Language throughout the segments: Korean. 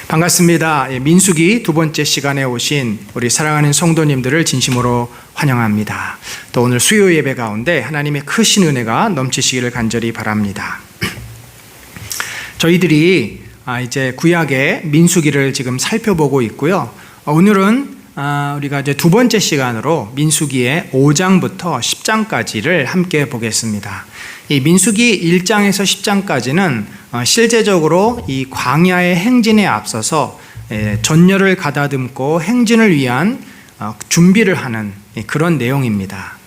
반갑습니다. 민수기 두 번째 시간에 오신 우리 사랑하는 성도님들을 진심으로 환영합니다. 또 오늘 수요 예배 가운데 하나님의 크신 은혜가 넘치시기를 간절히 바랍니다. 저희들이 이제 구약의 민수기를 지금 살펴보고 있고요. 오늘은 우리가 이제 두 번째 시간으로 민수기의 5장부터 10장까지를 함께 보겠습니다. 이 민수기 1장에서 10장까지는 실제적으로 이 광야의 행진에 앞서서 전열을 가다듬고 행진을 위한 준비를 하는 그런 내용입니다.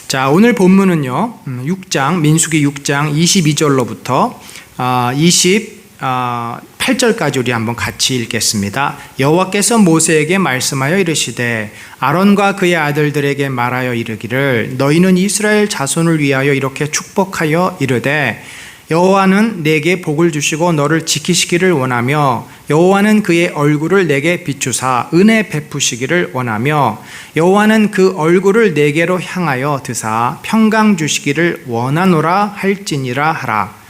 자, 오늘 본문은요, 6장, 민수기 6장 22절로부터 28절까지 우리 한번 같이 읽겠습니다. 여호와께서 모세에게 말씀하여 이르시되 아론과 그의 아들들에게 말하여 이르기를 너희는 이스라엘 자손을 위하여 이렇게 축복하여 이르되 여호와는 내게 복을 주시고 너를 지키시기를 원하며 여호와는 그의 얼굴을 내게 비추사 은혜 베푸시기를 원하며 여호와는 그 얼굴을 내게로 향하여 드사 평강 주시기를 원하노라 할지니라 하라.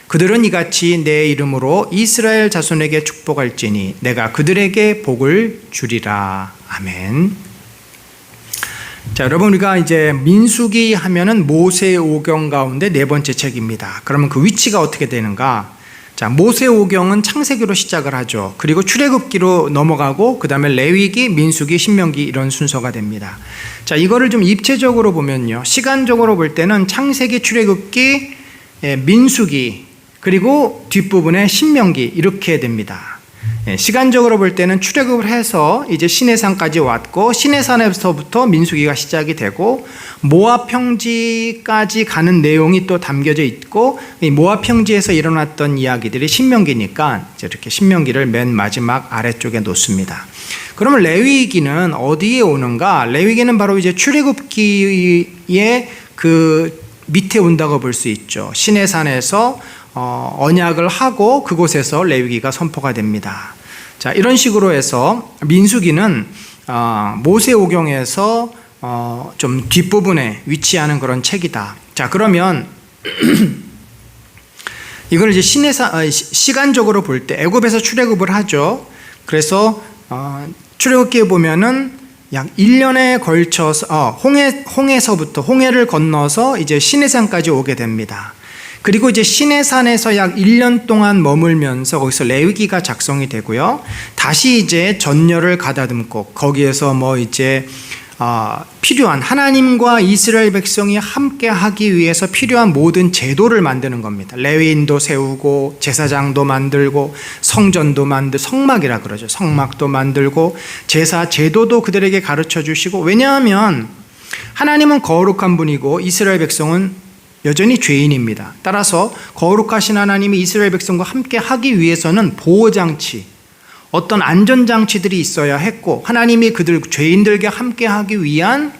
그들은 이같이 내 이름으로 이스라엘 자손에게 축복할지니 내가 그들에게 복을 주리라. 아멘. 자, 여러분, 우리가 이제 민수기 하면은 모세오경 가운데 네 번째 책입니다. 그러면 그 위치가 어떻게 되는가? 자, 모세오경은 창세기로 시작을 하죠. 그리고 출애굽기로 넘어가고 그 다음에 레위기, 민수기, 신명기 이런 순서가 됩니다. 자, 이거를 좀 입체적으로 보면요, 시간적으로 볼 때는 창세기, 출애굽기, 민수기, 그리고 뒷부분에 신명기 이렇게 됩니다. 시간적으로 볼 때는 출애굽을 해서 이제 시내산까지 왔고 시내산에서부터 민수기가 시작이 되고 모압 평지까지 가는 내용이 또 담겨져 있고 이 모압 평지에서 일어났던 이야기들이 신명기니까 이렇게 신명기를 맨 마지막 아래쪽에 놓습니다. 그러면 레위기는 어디에 오는가? 레위기는 바로 이제 출애굽기의 그 밑에 온다고 볼 수 있죠. 시내산에서 언약을 하고 그곳에서 레위기가 선포가 됩니다. 자, 이런 식으로 해서 민수기는 모세오경에서 좀 뒷부분에 위치하는 그런 책이다. 자, 그러면 이걸 이제 시간적으로 볼 때 애굽에서 출애굽을 하죠. 그래서 출애굽기에 보면은 약 1년에 걸쳐서 홍해서부터 홍해를 건너서 이제 시내산까지 오게 됩니다. 그리고 이제 시내산에서 약 1년 동안 머물면서 거기서 레위기가 작성이 되고요. 다시 이제 전열을 가다듬고 거기에서 필요한 하나님과 이스라엘 백성이 함께 하기 위해서 필요한 모든 제도를 만드는 겁니다. 레위인도 세우고 제사장도 만들고 성전도 성막이라 그러죠. 성막도 만들고 제사 제도도 그들에게 가르쳐 주시고, 왜냐하면 하나님은 거룩한 분이고 이스라엘 백성은 여전히 죄인입니다. 따라서 거룩하신 하나님이 이스라엘 백성과 함께 하기 위해서는 보호장치, 어떤 안전장치들이 있어야 했고 하나님이 그들 죄인들과 함께 하기 위한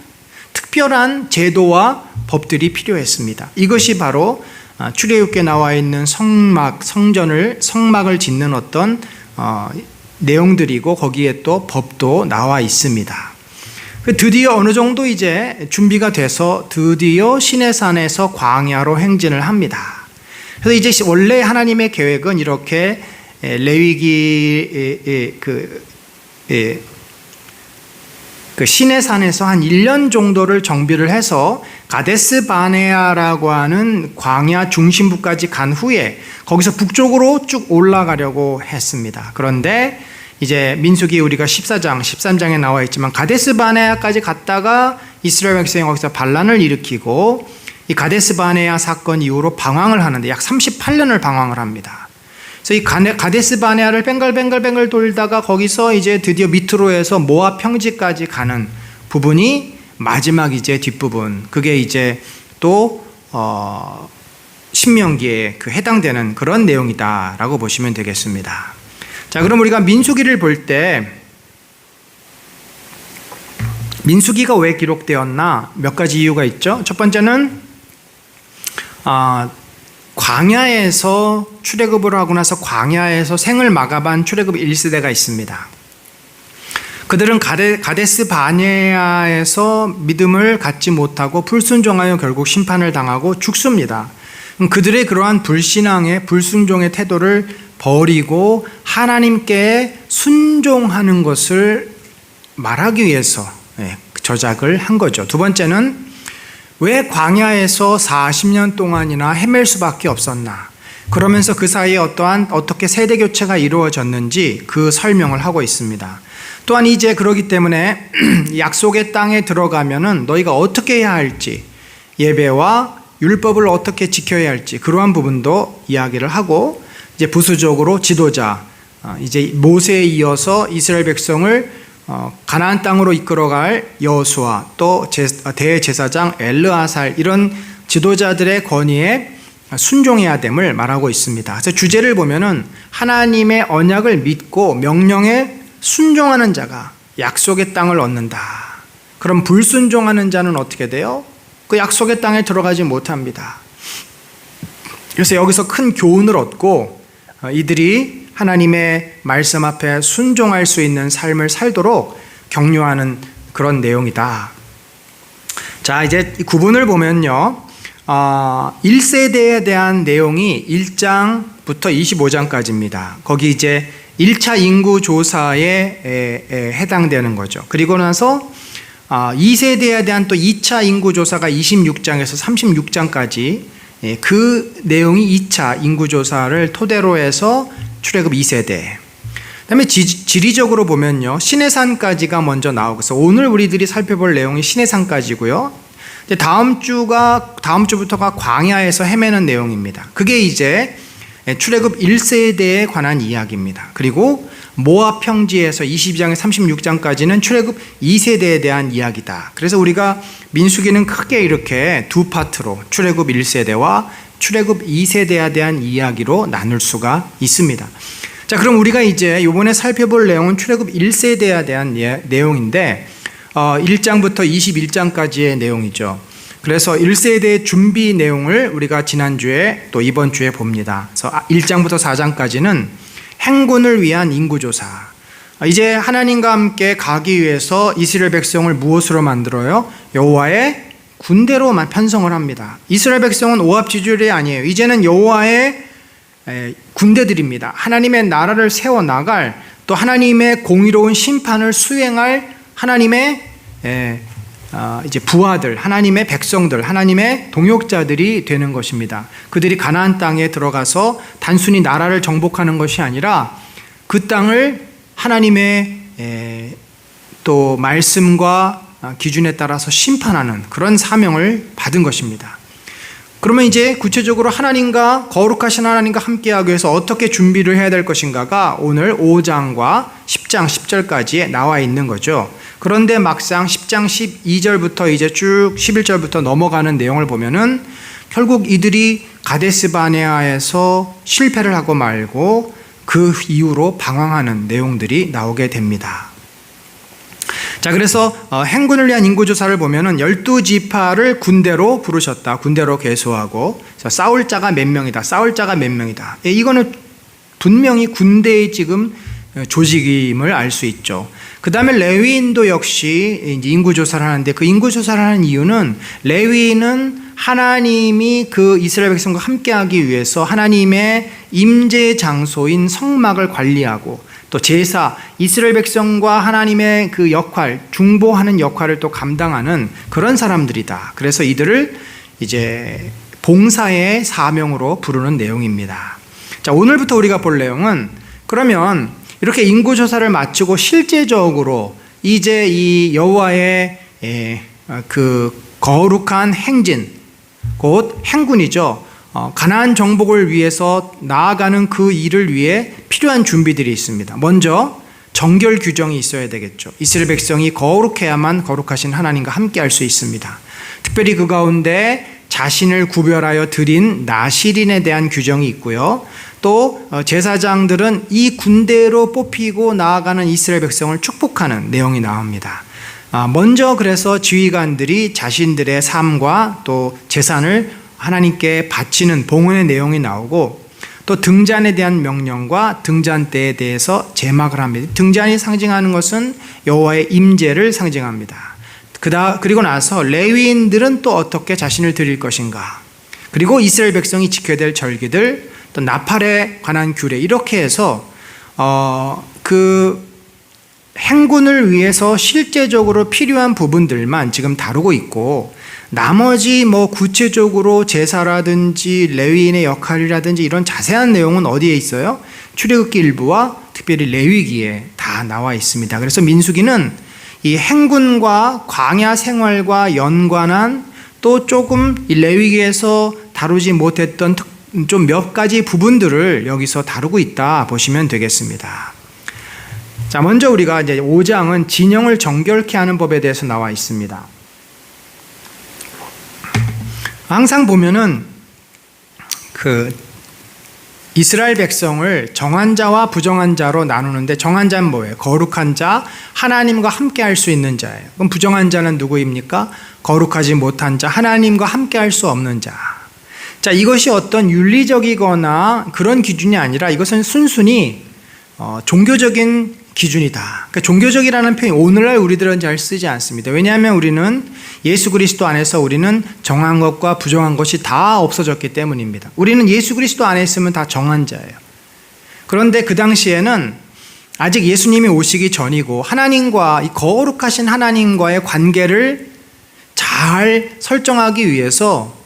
특별한 제도와 법들이 필요했습니다. 이것이 바로 출애굽기에 나와 있는 성막을 짓는 어떤 내용들이고 거기에 또 법도 나와 있습니다. 드디어 어느 정도 이제 준비가 돼서 드디어 시내산에서 광야로 행진을 합니다. 그래서 이제 원래 하나님의 계획은 이렇게 레위기 그 시내산에서 한 1년 정도를 정비를 해서 가데스 바네아라고 하는 광야 중심부까지 간 후에 거기서 북쪽으로 쭉 올라가려고 했습니다. 그런데 이제 민수기 우리가 13장에 나와 있지만 가데스 바네아까지 갔다가 이스라엘 백성이 거기서 반란을 일으키고 이 가데스 바네아 사건 이후로 방황을 하는데 약 38년을 방황을 합니다. 그래서 이 가데스 바네아를 뱅글뱅글 돌다가 거기서 이제 드디어 밑으로 해서 모압 평지까지 가는 부분이 마지막 이제 뒷부분, 그게 이제 또 신명기에 해당되는 그런 내용이다라고 보시면 되겠습니다. 자, 그럼 우리가 민수기를 볼 때 민수기가 왜 기록되었나? 몇 가지 이유가 있죠. 첫 번째는 광야에서 출애굽을 하고 나서 광야에서 생을 마감한 출애굽 1세대가 있습니다. 그들은 가데스 바네아에서 믿음을 갖지 못하고 불순종하여 결국 심판을 당하고 죽습니다. 그들의 그러한 불신앙의 불순종의 태도를 버리고 하나님께 순종하는 것을 말하기 위해서 저작을 한 거죠. 두 번째는 왜 광야에서 40년 동안이나 헤맬 수밖에 없었나? 그러면서 그 사이에 어떻게 세대 교체가 이루어졌는지 그 설명을 하고 있습니다. 또한 이제 그러기 때문에 약속의 땅에 들어가면은 너희가 어떻게 해야 할지, 예배와 율법을 어떻게 지켜야 할지 그러한 부분도 이야기를 하고, 이제 부수적으로 지도자, 이제 모세에 이어서 이스라엘 백성을 가나안 땅으로 이끌어갈 여호수아, 또 대제사장 엘르아살, 이런 지도자들의 권위에 순종해야 됨을 말하고 있습니다. 그래서 주제를 보면은 하나님의 언약을 믿고 명령에 순종하는 자가 약속의 땅을 얻는다. 그럼 불순종하는 자는 어떻게 돼요? 그 약속의 땅에 들어가지 못합니다. 그래서 여기서 큰 교훈을 얻고 이들이 하나님의 말씀 앞에 순종할 수 있는 삶을 살도록 격려하는 그런 내용이다. 자, 이제 구분을 보면요, 1세대에 대한 내용이 1장부터 25장까지입니다. 거기 이제 1차 인구 조사에 해당되는 거죠. 그리고 나서 2세대에 대한 또 2차 인구 조사가 26장에서 36장까지, 그 내용이 2차 인구 조사를 토대로 해서 출애굽 2세대. 그다음에 지리적으로 보면요, 시내산까지가 먼저 나오고, 그래서 오늘 우리들이 살펴볼 내용이 시내산까지고요. 다음 주부터가 광야에서 헤매는 내용입니다. 그게 이제 출애굽 1세대에 관한 이야기입니다. 그리고 모압 평지에서 22장에서 36장까지는 출애굽 2세대에 대한 이야기다. 그래서 우리가 민수기는 크게 이렇게 두 파트로 출애굽 1세대와 출애굽 2세대에 대한 이야기로 나눌 수가 있습니다. 자, 그럼 우리가 이제 이번에 살펴볼 내용은 출애굽 1세대에 대한 내용인데 1장부터 21장까지의 내용이죠. 그래서 1세대의 준비 내용을 우리가 지난주에 또 이번 주에 봅니다. 그래서 1장부터 4장까지는 행군을 위한 인구조사. 이제 하나님과 함께 가기 위해서 이스라엘 백성을 무엇으로 만들어요? 여호와의 군대로 편성을 합니다. 이스라엘 백성은 오합지졸이 아니에요. 이제는 여호와의 군대들입니다. 하나님의 나라를 세워나갈, 또 하나님의 공의로운 심판을 수행할 하나님의 이제 부하들, 하나님의 백성들, 하나님의 동역자들이 되는 것입니다. 그들이 가나안 땅에 들어가서 단순히 나라를 정복하는 것이 아니라 그 땅을 하나님의 또 말씀과 기준에 따라서 심판하는 그런 사명을 받은 것입니다. 그러면 이제 구체적으로 하나님과, 거룩하신 하나님과 함께하기 위해서 어떻게 준비를 해야 될 것인가가 오늘 5장과 10장 10절까지 나와 있는 거죠. 그런데 막상 10장 12절부터 이제 쭉 11절부터 넘어가는 내용을 보면은 결국 이들이 가데스 바네아에서 실패를 하고 말고 그 이후로 방황하는 내용들이 나오게 됩니다. 자, 그래서 행군을 위한 인구조사를 보면은 12지파를 군대로 부르셨다. 군대로 계수하고, 싸울 자가 몇 명이다. 싸울 자가 몇 명이다. 이거는 분명히 군대의 지금 조직임을 알 수 있죠. 그 다음에 레위인도 역시 인구조사를 하는데, 그 인구조사를 하는 이유는 레위인은 하나님이 그 이스라엘 백성과 함께하기 위해서 하나님의 임재 장소인 성막을 관리하고, 또 제사, 이스라엘 백성과 하나님의 그 역할, 중보하는 역할을 또 감당하는 그런 사람들이다. 그래서 이들을 이제 봉사의 사명으로 부르는 내용입니다. 자, 오늘부터 우리가 볼 내용은, 그러면 이렇게 인구조사를 마치고 실제적으로 이제 이 여호와의 그 거룩한 행진, 곧 행군이죠. 가나안 정복을 위해서 나아가는 그 일을 위해 필요한 준비들이 있습니다. 먼저 정결 규정이 있어야 되겠죠. 이스라엘 백성이 거룩해야만 거룩하신 하나님과 함께 할 수 있습니다. 특별히 그 가운데 자신을 구별하여 드린 나실인에 대한 규정이 있고요. 또 제사장들은 이 군대로 뽑히고 나아가는 이스라엘 백성을 축복하는 내용이 나옵니다. 먼저 그래서 지휘관들이 자신들의 삶과 또 재산을 하나님께 바치는 봉헌의 내용이 나오고, 또 등잔에 대한 명령과 등잔 때에 대해서 제막을 합니다. 등잔이 상징하는 것은 여호와의 임재를 상징합니다. 그리고 나서 레위인들은 또 어떻게 자신을 드릴 것인가, 그리고 이스라엘 백성이 지켜야 될 절기들, 또 나팔에 관한 규례, 이렇게 해서 그 행군을 위해서 실제적으로 필요한 부분들만 지금 다루고 있고, 나머지 구체적으로 제사라든지 레위인의 역할이라든지 이런 자세한 내용은 어디에 있어요? 출애굽기 일부와 특별히 레위기에 다 나와 있습니다. 그래서 민수기는 이 행군과 광야 생활과 연관한, 또 조금 이 레위기에서 다루지 못했던 좀 몇 가지 부분들을 여기서 다루고 있다 보시면 되겠습니다. 자, 먼저 우리가 이제 5장은 진영을 정결케 하는 법에 대해서 나와 있습니다. 항상 보면은 이스라엘 백성을 정한 자와 부정한 자로 나누는데, 정한 자는 뭐예요? 거룩한 자, 하나님과 함께 할 수 있는 자예요. 그럼 부정한 자는 누구입니까? 거룩하지 못한 자, 하나님과 함께 할 수 없는 자. 자, 이것이 어떤 윤리적이거나 그런 기준이 아니라 이것은 순순히 종교적인 기준이다. 그러니까 종교적이라는 표현이 오늘날 우리들은 잘 쓰지 않습니다. 왜냐하면 우리는 예수 그리스도 안에서 우리는 정한 것과 부정한 것이 다 없어졌기 때문입니다. 우리는 예수 그리스도 안에 있으면 다 정한 자예요. 그런데 그 당시에는 아직 예수님이 오시기 전이고, 하나님과, 이 거룩하신 하나님과의 관계를 잘 설정하기 위해서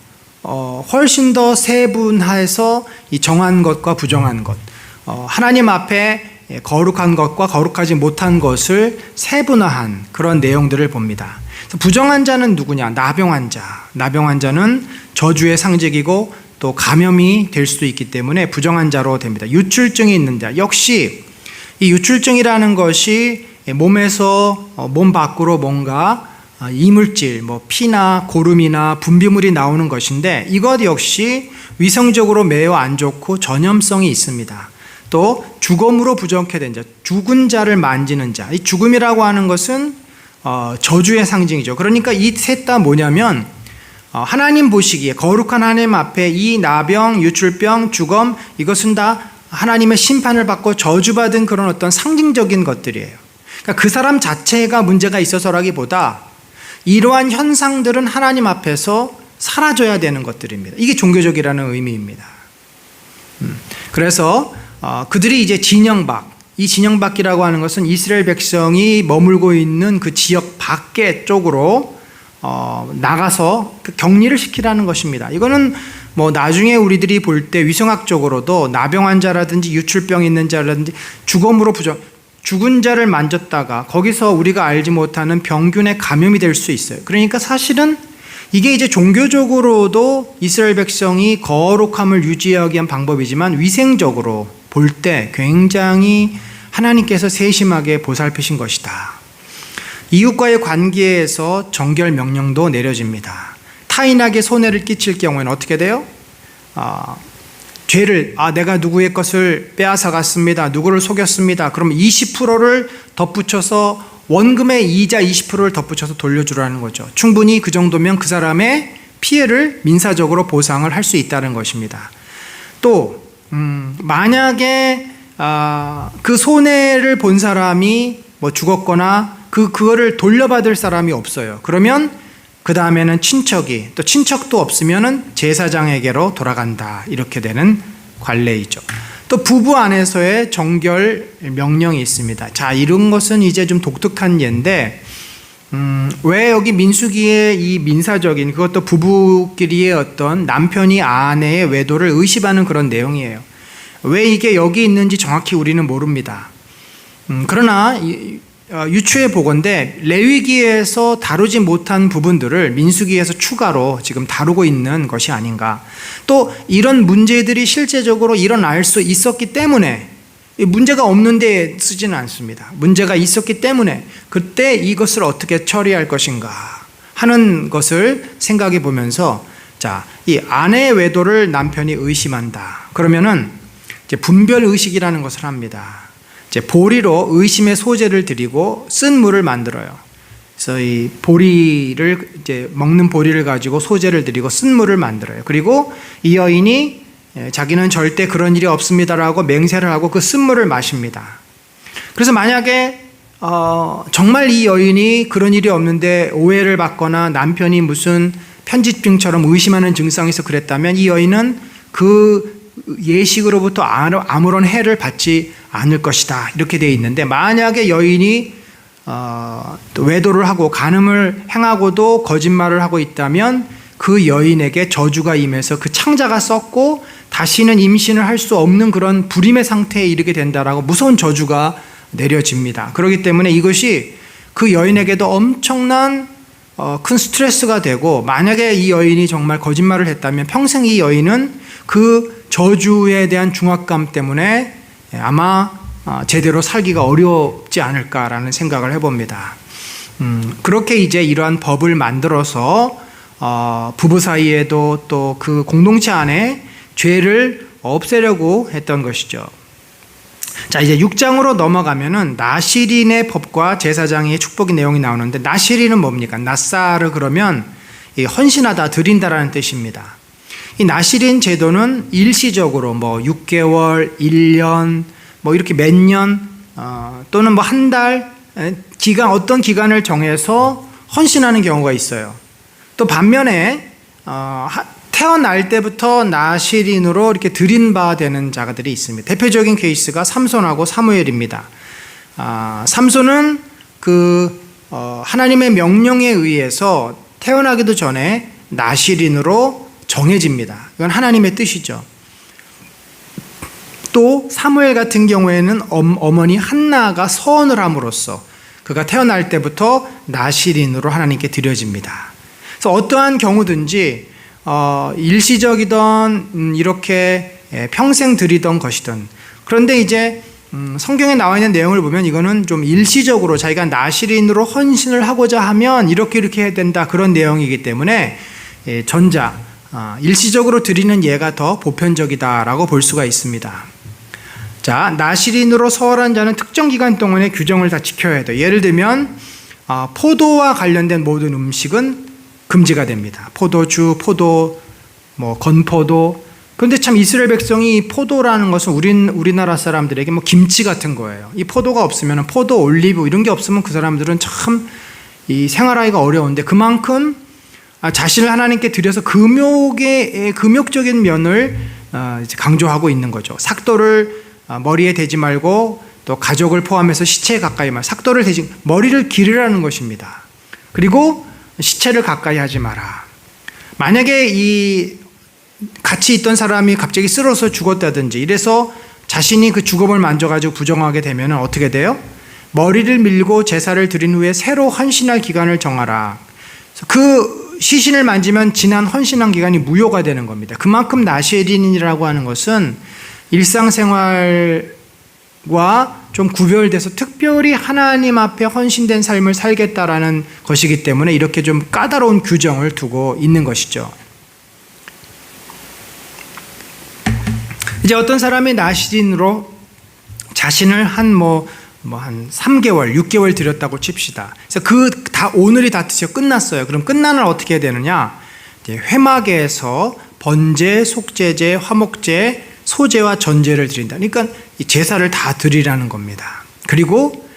훨씬 더 세분화해서 이 정한 것과 부정한 것, 하나님 앞에 거룩한 것과 거룩하지 못한 것을 세분화한 그런 내용들을 봅니다. 부정한 자는 누구냐? 나병한 자. 나병한 자는 저주의 상징이고 또 감염이 될 수도 있기 때문에 부정한 자로 됩니다. 유출증이 있는 자. 역시 이 유출증이라는 것이 몸에서 몸 밖으로 뭔가 이물질, 피나 고름이나 분비물이 나오는 것인데, 이것 역시 위성적으로 매우 안 좋고 전염성이 있습니다. 또 죽음으로 부정케 된 자, 죽은 자를 만지는 자. 이 죽음이라고 하는 것은 저주의 상징이죠. 그러니까 이 셋 다 뭐냐면 하나님 보시기에, 거룩한 하나님 앞에 이 나병, 유출병, 죽음, 이것은 다 하나님의 심판을 받고 저주받은 그런 어떤 상징적인 것들이에요. 그러니까 그 사람 자체가 문제가 있어서라기보다 이러한 현상들은 하나님 앞에서 사라져야 되는 것들입니다. 이게 종교적이라는 의미입니다. 그래서 그들이 이제 진영 밖, 이 진영 밖이라고 하는 것은 이스라엘 백성이 머물고 있는 그 지역 밖에 쪽으로 나가서 격리를 시키라는 것입니다. 이거는 나중에 우리들이 볼 때 위성학적으로도 나병 환자라든지 유출병 있는 자라든지 죽음으로 죽은 자를 만졌다가 거기서 우리가 알지 못하는 병균에 감염이 될 수 있어요. 그러니까 사실은 이게 이제 종교적으로도 이스라엘 백성이 거룩함을 유지하기 위한 방법이지만, 위생적으로 볼 때 굉장히 하나님께서 세심하게 보살피신 것이다. 이웃과의 관계에서 정결 명령도 내려집니다. 타인에게 손해를 끼칠 경우에는 어떻게 돼요? 죄를, 내가 누구의 것을 빼앗아 갔습니다, 누구를 속였습니다, 그러면 20%를 덧붙여서, 원금의 이자 20%를 덧붙여서 돌려주라는 거죠. 충분히 그 정도면 그 사람의 피해를 민사적으로 보상을 할 수 있다는 것입니다. 또 만약에 그 손해를 본 사람이 죽었거나 그거를 돌려받을 사람이 없어요. 그러면 그 다음에는 친척이, 또 친척도 없으면은 제사장에게로 돌아간다, 이렇게 되는 관례이죠. 또 부부 안에서의 정결 명령이 있습니다. 자, 이런 것은 이제 좀 독특한 예인데, 왜 여기 민수기의 이 민사적인, 그것도 부부끼리의 어떤 남편이 아내의 외도를 의심하는 그런 내용이에요. 왜 이게 여기 있는지 정확히 우리는 모릅니다. 그러나 유추해 보건대 레위기에서 다루지 못한 부분들을 민수기에서 추가로 지금 다루고 있는 것이 아닌가. 또 이런 문제들이 실제적으로 일어날 수 있었기 때문에, 문제가 없는데 쓰지는 않습니다. 문제가 있었기 때문에 그때 이것을 어떻게 처리할 것인가 하는 것을 생각해 보면서, 자, 이 아내의 외도를 남편이 의심한다. 그러면은 이제 분별 의식이라는 것을 합니다. 이제 보리로 의심의 소재를 드리고 쓴 물을 만들어요. 그래서 이 보리를, 이제 먹는 보리를 가지고 소재를 드리고 쓴 물을 만들어요. 그리고 이 여인이 자기는 절대 그런 일이 없습니다라고 맹세를 하고 그 쓴물을 마십니다. 그래서 만약에 정말 이 여인이 그런 일이 없는데 오해를 받거나 남편이 무슨 편집증처럼 의심하는 증상이 있어 그랬다면 이 여인은 그 예식으로부터 아무런 해를 받지 않을 것이다 이렇게 되어 있는데, 만약에 여인이 또 외도를 하고 간음을 행하고도 거짓말을 하고 있다면 그 여인에게 저주가 임해서 그 창자가 썩고 다시는 임신을 할 수 없는 그런 불임의 상태에 이르게 된다라고 무서운 저주가 내려집니다. 그렇기 때문에 이것이 그 여인에게도 엄청난 큰 스트레스가 되고, 만약에 이 여인이 정말 거짓말을 했다면 평생 이 여인은 그 저주에 대한 중압감 때문에 아마 제대로 살기가 어렵지 않을까라는 생각을 해봅니다. 그렇게 이제 이러한 법을 만들어서 부부 사이에도 또 그 공동체 안에 죄를 없애려고 했던 것이죠. 자, 이제 6장으로 넘어가면은 나시린의 법과 제사장의 축복의 내용이 나오는데, 나시린은 뭡니까? 나사르 그러면 헌신하다, 드린다라는 뜻입니다. 이 나시린 제도는 일시적으로 6개월, 1년, 이렇게 몇 년, 또는 한 달, 어떤 기간을 정해서 헌신하는 경우가 있어요. 또 반면에, 태어날 때부터 나시린으로 이렇게 드린 바 되는 자가들이 있습니다. 대표적인 케이스가 삼손하고 사무엘입니다. 삼손은 하나님의 명령에 의해서 태어나기도 전에 나시린으로 정해집니다. 이건 하나님의 뜻이죠. 또 사무엘 같은 경우에는 어머니 한나가 서원을 함으로써 그가 태어날 때부터 나시린으로 하나님께 드려집니다. 그래서 어떠한 경우든지 일시적이던 이렇게 평생 드리던 것이든, 그런데 이제 성경에 나와 있는 내용을 보면 이거는 좀 일시적으로 자기가 나시린으로 헌신을 하고자 하면 이렇게 해야 된다, 그런 내용이기 때문에 일시적으로 드리는 예가 더 보편적이다라고 볼 수가 있습니다. 자, 나시린으로 서원한 자는 특정 기간 동안의 규정을 다 지켜야 돼요. 예를 들면 포도와 관련된 모든 음식은 금지가 됩니다. 포도주, 건포도. 그런데 참 이스라엘 백성이 포도라는 것은 우리나라 사람들에게 김치 같은 거예요. 이 포도가 없으면, 포도, 올리브 이런 게 없으면 그 사람들은 참 이 생활하기가 어려운데, 그만큼 자신을 하나님께 드려서 금욕적인 면을 강조하고 있는 거죠. 삭도를 머리에 대지 말고, 또 가족을 포함해서 시체에 가까이 삭도를 머리를 기르라는 것입니다. 그리고 시체를 가까이 하지 마라. 만약에 같이 있던 사람이 갑자기 쓰러서 죽었다든지 이래서 자신이 그 죽음을 만져가지고 부정하게 되면 어떻게 돼요? 머리를 밀고 제사를 드린 후에 새로 헌신할 기간을 정하라. 그 시신을 만지면 지난 헌신한 기간이 무효가 되는 겁니다. 그만큼 나시린이라고 하는 것은 일상생활과 좀 구별돼서 특별히 하나님 앞에 헌신된 삶을 살겠다라는 것이기 때문에 이렇게 좀 까다로운 규정을 두고 있는 것이죠. 이제 어떤 사람이 나시린으로 자신을 한 3개월, 6개월 드렸다고 칩시다. 그래서 오늘이 다 끝났어요. 그럼 끝나는 어떻게 해야 되느냐? 회막에서 번제, 속제제, 화목제, 소제와 전제를 드린다. 그러니까 이 제사를 다 드리라는 겁니다. 그리고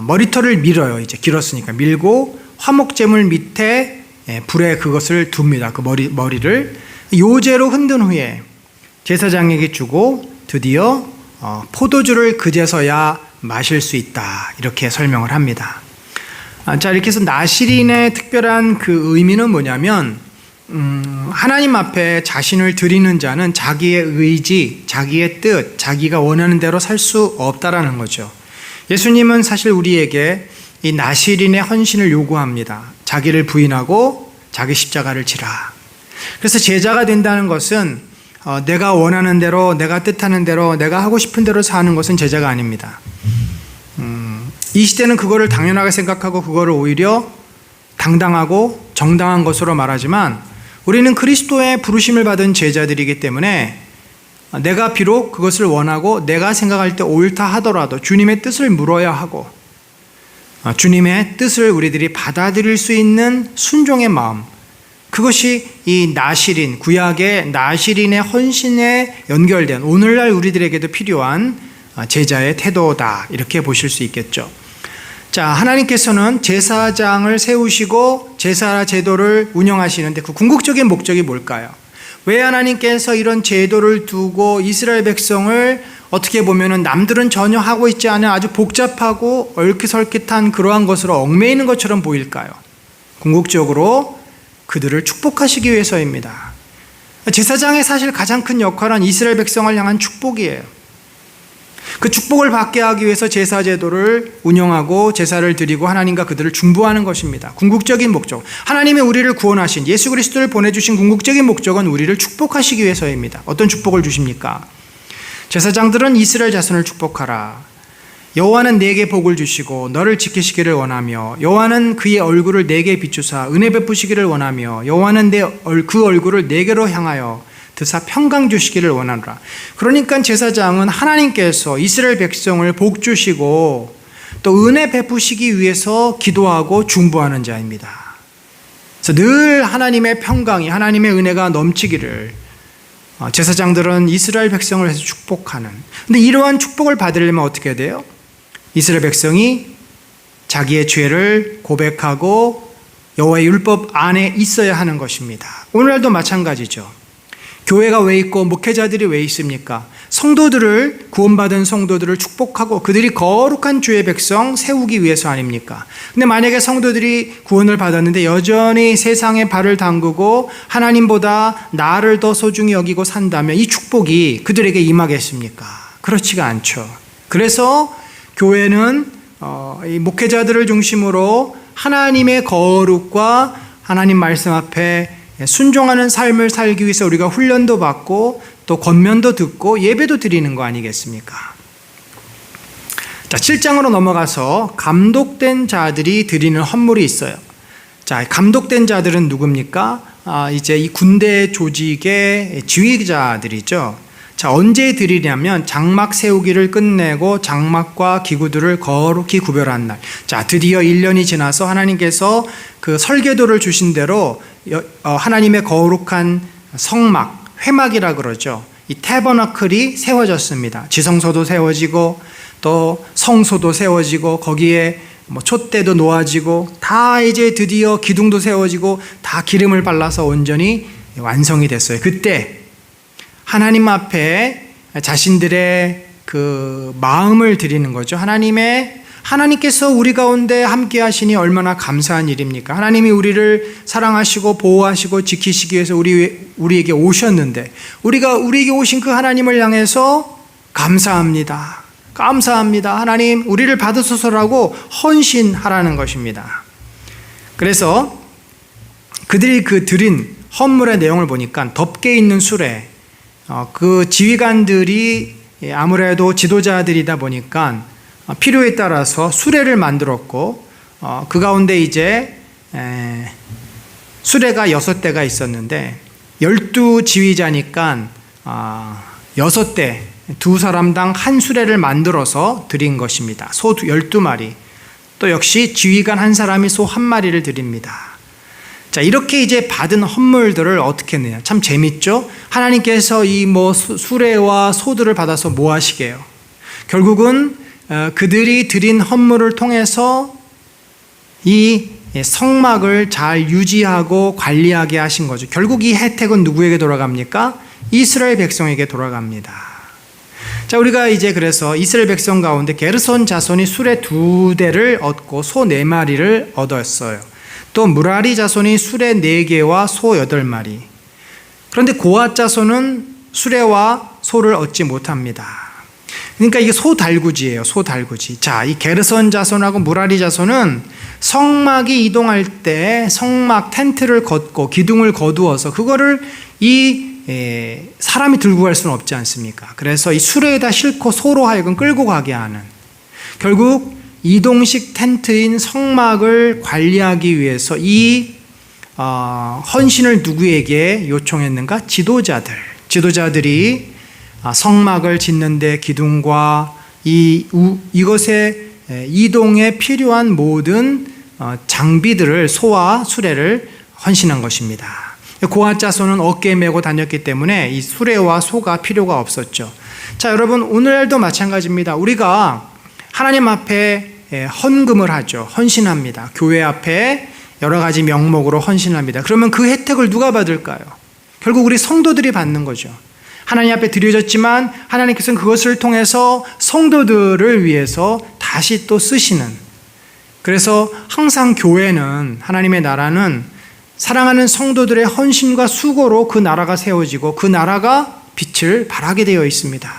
머리털을 밀어요. 이제 길었으니까 밀고 화목제물 밑에 불에 그것을 둡니다. 그 머리를 요제로 흔든 후에 제사장에게 주고 드디어 포도주를 그제서야 마실 수 있다, 이렇게 설명을 합니다. 자, 이렇게 해서 나시린의 특별한 그 의미는 뭐냐면, 하나님 앞에 자신을 드리는 자는 자기의 의지, 자기의 뜻, 자기가 원하는 대로 살 수 없다라는 거죠. 예수님은 사실 우리에게 이 나시린의 헌신을 요구합니다. 자기를 부인하고 자기 십자가를 지라. 그래서 제자가 된다는 것은 내가 원하는 대로, 내가 뜻하는 대로, 내가 하고 싶은 대로 사는 것은 제자가 아닙니다. 이 시대는 그거를 당연하게 생각하고 그거를 오히려 당당하고 정당한 것으로 말하지만, 우리는 그리스도의 부르심을 받은 제자들이기 때문에 내가 비록 그것을 원하고 내가 생각할 때 옳다 하더라도 주님의 뜻을 물어야 하고, 주님의 뜻을 우리들이 받아들일 수 있는 순종의 마음, 그것이 이 나실인, 구약의 나실인의 헌신에 연결된 오늘날 우리들에게도 필요한 제자의 태도다, 이렇게 보실 수 있겠죠. 자, 하나님께서는 제사장을 세우시고 제사 제도를 운영하시는데 그 궁극적인 목적이 뭘까요? 왜 하나님께서 이런 제도를 두고 이스라엘 백성을 어떻게 보면 남들은 전혀 하고 있지 않은 아주 복잡하고 얼깃설깃한 그러한 것으로 얽매이는 것처럼 보일까요? 궁극적으로 그들을 축복하시기 위해서입니다. 제사장의 사실 가장 큰 역할은 이스라엘 백성을 향한 축복이에요. 그 축복을 받게 하기 위해서 제사 제도를 운영하고 제사를 드리고 하나님과 그들을 중보하는 것입니다. 궁극적인 목적, 하나님의 우리를 구원하신 예수 그리스도를 보내주신 궁극적인 목적은 우리를 축복하시기 위해서입니다. 어떤 축복을 주십니까? 제사장들은 이스라엘 자손을 축복하라. 여호와는 내게 복을 주시고 너를 지키시기를 원하며 여호와는 그의 얼굴을 내게 비추사 은혜 베푸시기를 원하며 여호와는 그 얼굴을 내게로 향하여 드사 평강 주시기를 원하노라. 그러니까 제사장은 하나님께서 이스라엘 백성을 복 주시고 또 은혜 베푸시기 위해서 기도하고 중보하는 자입니다. 그래서 늘 하나님의 평강이, 하나님의 은혜가 넘치기를 제사장들은 이스라엘 백성을 해서 축복하는. 근데 이러한 축복을 받으려면 어떻게 돼요? 이스라엘 백성이 자기의 죄를 고백하고 여호와의 율법 안에 있어야 하는 것입니다. 오늘날도 마찬가지죠. 교회가 왜 있고 목회자들이 왜 있습니까? 성도들을, 구원받은 성도들을 축복하고 그들이 거룩한 주의 백성 세우기 위해서 아닙니까? 근데 만약에 성도들이 구원을 받았는데 여전히 세상에 발을 담그고 하나님보다 나를 더 소중히 여기고 산다면 이 축복이 그들에게 임하겠습니까? 그렇지가 않죠. 그래서 교회는 이 목회자들을 중심으로 하나님의 거룩과 하나님 말씀 앞에 순종하는 삶을 살기 위해서 우리가 훈련도 받고 또 권면도 듣고 예배도 드리는 거 아니겠습니까? 자, 7장으로 넘어가서 감독된 자들이 드리는 헌물이 있어요. 자, 감독된 자들은 누굽니까? 이제 이 군대 조직의 지휘자들이죠. 자, 언제 드리냐면 장막 세우기를 끝내고 장막과 기구들을 거룩히 구별한 날. 자, 드디어 1년이 지나서 하나님께서 그 설계도를 주신 대로 하나님의 거룩한 성막, 회막이라 그러죠. 이 태버너클이 세워졌습니다. 지성소도 세워지고 또 성소도 세워지고 거기에 촛대도 놓아지고 다 이제 드디어 기둥도 세워지고 다 기름을 발라서 온전히 완성이 됐어요. 그때 하나님 앞에 자신들의 그 마음을 드리는 거죠. 하나님께서 우리 가운데 함께 하시니 얼마나 감사한 일입니까? 하나님이 우리를 사랑하시고 보호하시고 지키시기 위해서 우리에게 오셨는데 우리에게 오신 그 하나님을 향해서 감사합니다. 감사합니다. 하나님 우리를 받으소서라고 헌신하라는 것입니다. 그래서 그들이 그 드린 헌물의 내용을 보니까 덮개 있는 수레, 그 지휘관들이 아무래도 지도자들이다 보니까 필요에 따라서 수레를 만들었고 그 가운데 이제 수레가 6대가 있었는데 12지휘자니까 6대, 두 사람당 한 수레를 만들어서 드린 것입니다. 소 12마리, 또 역시 지휘관 한 사람이 소 1마리를 드립니다. 자, 이렇게 이제 받은 헌물들을 어떻게 내냐? 참 재밌죠? 하나님께서 이 수레와 소들을 받아서 뭐 하시게요? 결국은 그들이 드린 헌물을 통해서 이 성막을 잘 유지하고 관리하게 하신 거죠. 결국 이 혜택은 누구에게 돌아갑니까? 이스라엘 백성에게 돌아갑니다. 자, 우리가 이제 그래서 이스라엘 백성 가운데 게르손 자손이 수레 2대를 얻고 소 4마리를 얻었어요. 또 무라리 자손이 수레 4개와 소 8마리. 그런데 고앗 자손은 수레와 소를 얻지 못합니다. 그러니까 이게 소달구지예요. 소달구지. 자, 이 게르손 자손하고 무라리 자손은 성막이 이동할 때 성막 텐트를 걷고 기둥을 거두어서 그거를 사람이 들고 갈 수는 없지 않습니까? 그래서 이 수레에다 싣고 소로 하여금 끌고 가게 하는, 결국 이동식 텐트인 성막을 관리하기 위해서 이 헌신을 누구에게 요청했는가? 지도자들이 성막을 짓는데 기둥과 이것의 이동에 필요한 모든 장비들을, 소와 수레를 헌신한 것입니다. 고앗 자손은 어깨에 메고 다녔기 때문에 이 수레와 소가 필요가 없었죠. 자, 여러분, 오늘도 마찬가지입니다. 우리가 하나님 앞에 헌금을 하죠. 헌신합니다. 교회 앞에 여러 가지 명목으로 헌신합니다. 그러면 그 혜택을 누가 받을까요? 결국 우리 성도들이 받는 거죠. 하나님 앞에 드려졌지만 하나님께서는 그것을 통해서 성도들을 위해서 다시 또 쓰시는, 그래서 항상 교회는, 하나님의 나라는 사랑하는 성도들의 헌신과 수고로 그 나라가 세워지고 그 나라가 빛을 발하게 되어 있습니다.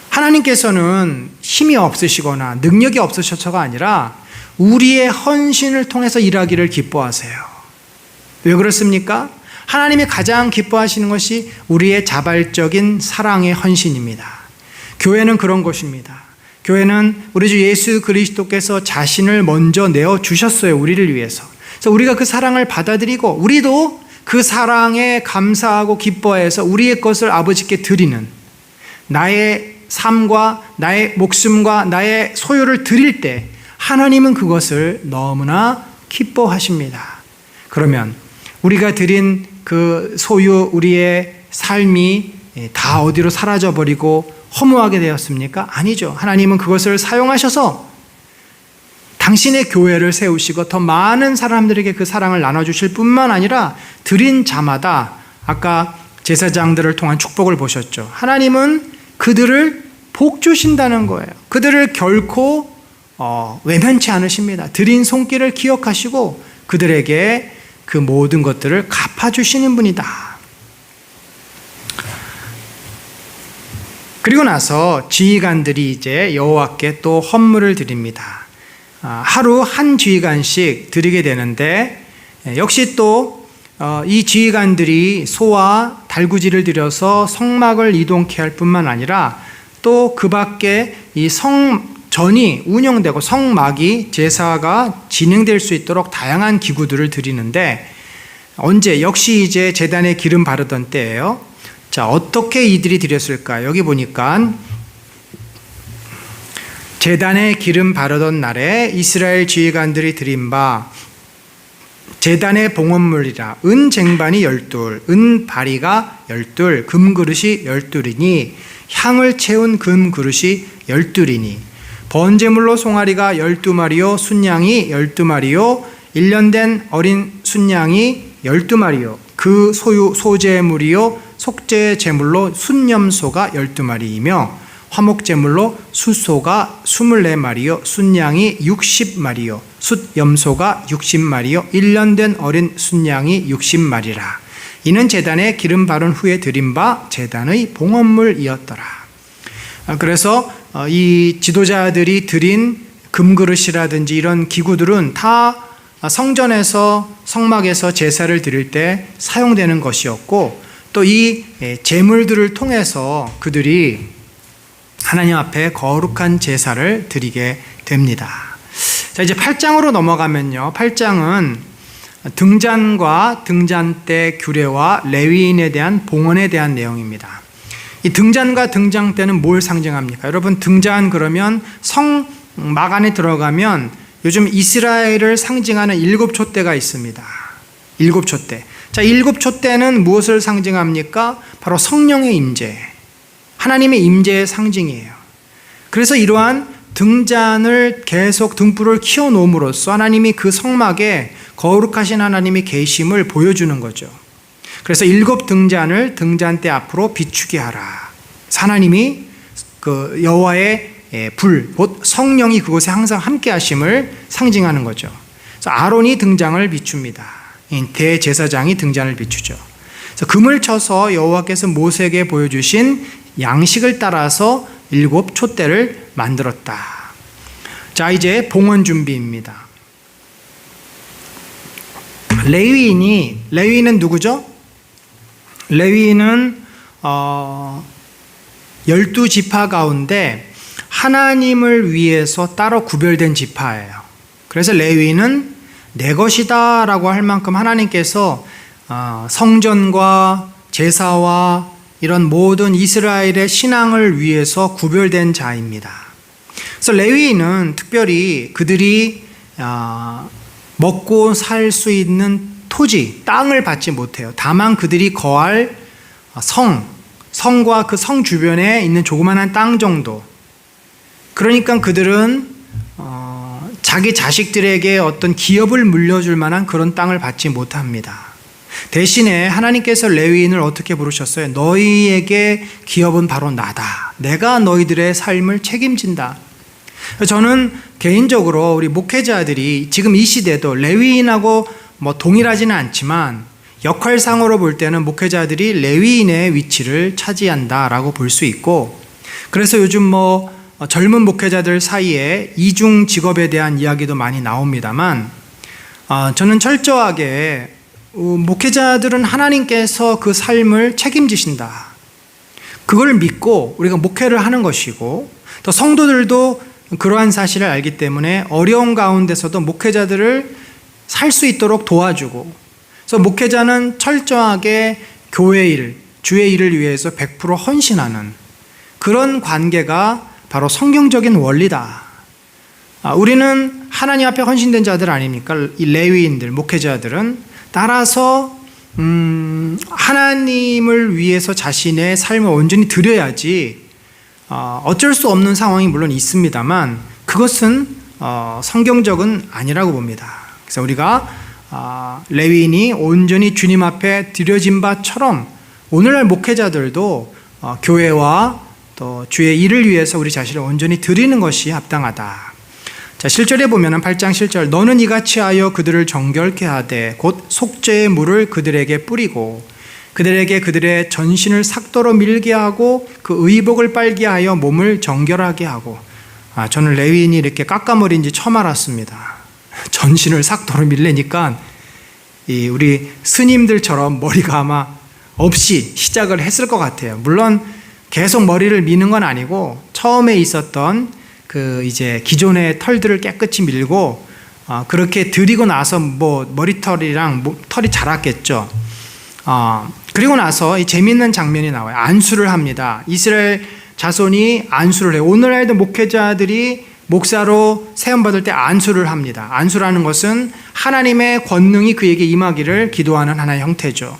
하나님께서는 힘이 없으시거나 능력이 없으셔서가 아니라 우리의 헌신을 통해서 일하기를 기뻐하세요. 왜 그렇습니까? 하나님이 가장 기뻐하시는 것이 우리의 자발적인 사랑의 헌신입니다. 교회는 그런 곳입니다. 교회는 우리 주 예수 그리스도께서 자신을 먼저 내어주셨어요. 우리를 위해서. 그래서 우리가 그 사랑을 받아들이고 우리도 그 사랑에 감사하고 기뻐해서 우리의 것을 아버지께 드리는, 나의 삶과 나의 목숨과 나의 소유를 드릴 때 하나님은 그것을 너무나 기뻐하십니다. 그러면 우리가 드린 그 소유, 우리의 삶이 다 어디로 사라져버리고 허무하게 되었습니까? 아니죠. 하나님은 그것을 사용하셔서 당신의 교회를 세우시고 더 많은 사람들에게 그 사랑을 나눠주실 뿐만 아니라 드린 자마다, 아까 제사장들을 통한 축복을 보셨죠. 하나님은 그들을 복 주신다는 거예요. 그들을 결코 외면치 않으십니다. 드린 손길을 기억하시고 그들에게 그 모든 것들을 갚아주시는 분이다. 그리고 나서 지휘관들이 이제 여호와께 또 헌물을 드립니다. 하루 한 지휘관씩 드리게 되는데, 역시 또 이 지휘관들이 소와 달구지를 들여서 성막을 이동케 할 뿐만 아니라 또 그 밖에 이 성전이 운영되고 성막이 제사가 진행될 수 있도록 다양한 기구들을 드리는데, 언제? 역시 이제 제단에 기름 바르던 때예요. 자, 어떻게 이들이 드렸을까? 여기 보니까 제단에 기름 바르던 날에 이스라엘 지휘관들이 드린 바 제단의 봉헌물이라 은 쟁반이 12, 은 바리가 12, 금그릇이 12이니 향을 채운 금그릇이 12이니 번제물로 송아리가 12마리요 순양이 12마리요 1년 된 어린 순양이 12마리요 그 소유 소제물이요 속죄제물로 순염소가 12마리이며 화목제물로 숫소가 24마리요 순양이 60마리요 숫염소가 60마리요 1년 된 어린 순양이 60마리라. 이는 제단에 기름 바른 후에 드린 바 제단의 봉헌물이었더라. 그래서 이 지도자들이 드린 금그릇이라든지 이런 기구들은 다 성전에서 성막에서 제사를 드릴 때 사용되는 것이었고, 또 이 제물들을 통해서 그들이 하나님 앞에 거룩한 제사를 드리게 됩니다. 자, 이제 8장으로 넘어가면요. 8장은 등잔과 등잔대 규례와 레위인에 대한 봉헌에 대한 내용입니다. 이 등잔과 등잔대는 뭘 상징합니까? 여러분, 등잔 그러면 성막 안에 들어가면 요즘 이스라엘을 상징하는 7촛대가 있습니다. 7촛대. 자, 7촛대는 무엇을 상징합니까? 바로 성령의 임재, 하나님의 임재의 상징이에요. 그래서 이러한 등잔을 계속 등불을 키워놓음으로써 하나님이 그 성막에 거룩하신 하나님이 계심을 보여주는 거죠. 그래서 7 등잔을 등잔대 앞으로 비추게 하라. 하나님이 그 여호와의 불, 곧 성령이 그곳에 항상 함께 하심을 상징하는 거죠. 그래서 아론이 등잔을 비춥니다. 대제사장이 등잔을 비추죠. 그래서 금을 쳐서 여호와께서 모세에게 보여주신 양식을 따라서 7촛대를 만들었다. 자, 이제 봉헌 준비입니다. 레위인은 누구죠? 레위인은 12지파 가운데 하나님을 위해서 따로 구별된 지파예요. 그래서 레위인은 내 것이다 라고 할 만큼 하나님께서 성전과 제사와 이런 모든 이스라엘의 신앙을 위해서 구별된 자입니다. 그래서 레위인은 특별히 그들이 먹고 살 수 있는 토지, 땅을 받지 못해요. 다만 그들이 거할 성과 그 성 주변에 있는 조그마한 땅 정도. 그러니까 그들은 자기 자식들에게 어떤 기업을 물려줄 만한 그런 땅을 받지 못합니다. 대신에 하나님께서 레위인을 어떻게 부르셨어요? 너희에게 기업은 바로 나다. 내가 너희들의 삶을 책임진다. 저는 개인적으로 우리 목회자들이 지금 이 시대도 레위인하고 동일하지는 않지만 역할상으로 볼 때는 목회자들이 레위인의 위치를 차지한다라고 볼 수 있고, 그래서 요즘 젊은 목회자들 사이에 이중 직업에 대한 이야기도 많이 나옵니다만, 저는 철저하게 목회자들은 하나님께서 그 삶을 책임지신다. 그걸 믿고 우리가 목회를 하는 것이고, 또 성도들도 그러한 사실을 알기 때문에 어려운 가운데서도 목회자들을 살 수 있도록 도와주고, 그래서 목회자는 철저하게 교회 일, 주의 일을 위해서 100% 헌신하는 그런 관계가 바로 성경적인 원리다. 우리는 하나님 앞에 헌신된 자들 아닙니까? 이 레위인들, 목회자들은 따라서 하나님을 위해서 자신의 삶을 온전히 드려야지 어쩔 수 없는 상황이 물론 있습니다만 그것은 성경적은 아니라고 봅니다. 그래서 우리가 레위인이 온전히 주님 앞에 드려진 바처럼 오늘날 목회자들도 교회와 또 주의 일을 위해서 우리 자신을 온전히 드리는 것이 합당하다. 자, 7절에 보면 8장 7절, 너는 이같이 하여 그들을 정결케 하되 곧 속죄의 물을 그들에게 뿌리고 그들에게 그들의 전신을 삭도로 밀게 하고 그 의복을 빨게 하여 몸을 정결하게 하고. 저는 레위인이 이렇게 깎아머리인지 처음 알았습니다. 전신을 삭도로 밀래니까 우리 스님들처럼 머리가 아마 없이 시작을 했을 것 같아요. 물론 계속 머리를 미는 건 아니고 처음에 있었던 이제 기존의 털들을 깨끗이 밀고 그렇게 들이고 나서 머리털이랑 털이 자랐겠죠. 그리고 나서 이 재미있는 장면이 나와요. 안수를 합니다. 이스라엘 자손이 안수를 해요. 오늘날도 목회자들이 목사로 세움받을 때 안수를 합니다. 안수라는 것은 하나님의 권능이 그에게 임하기를 기도하는 하나의 형태죠.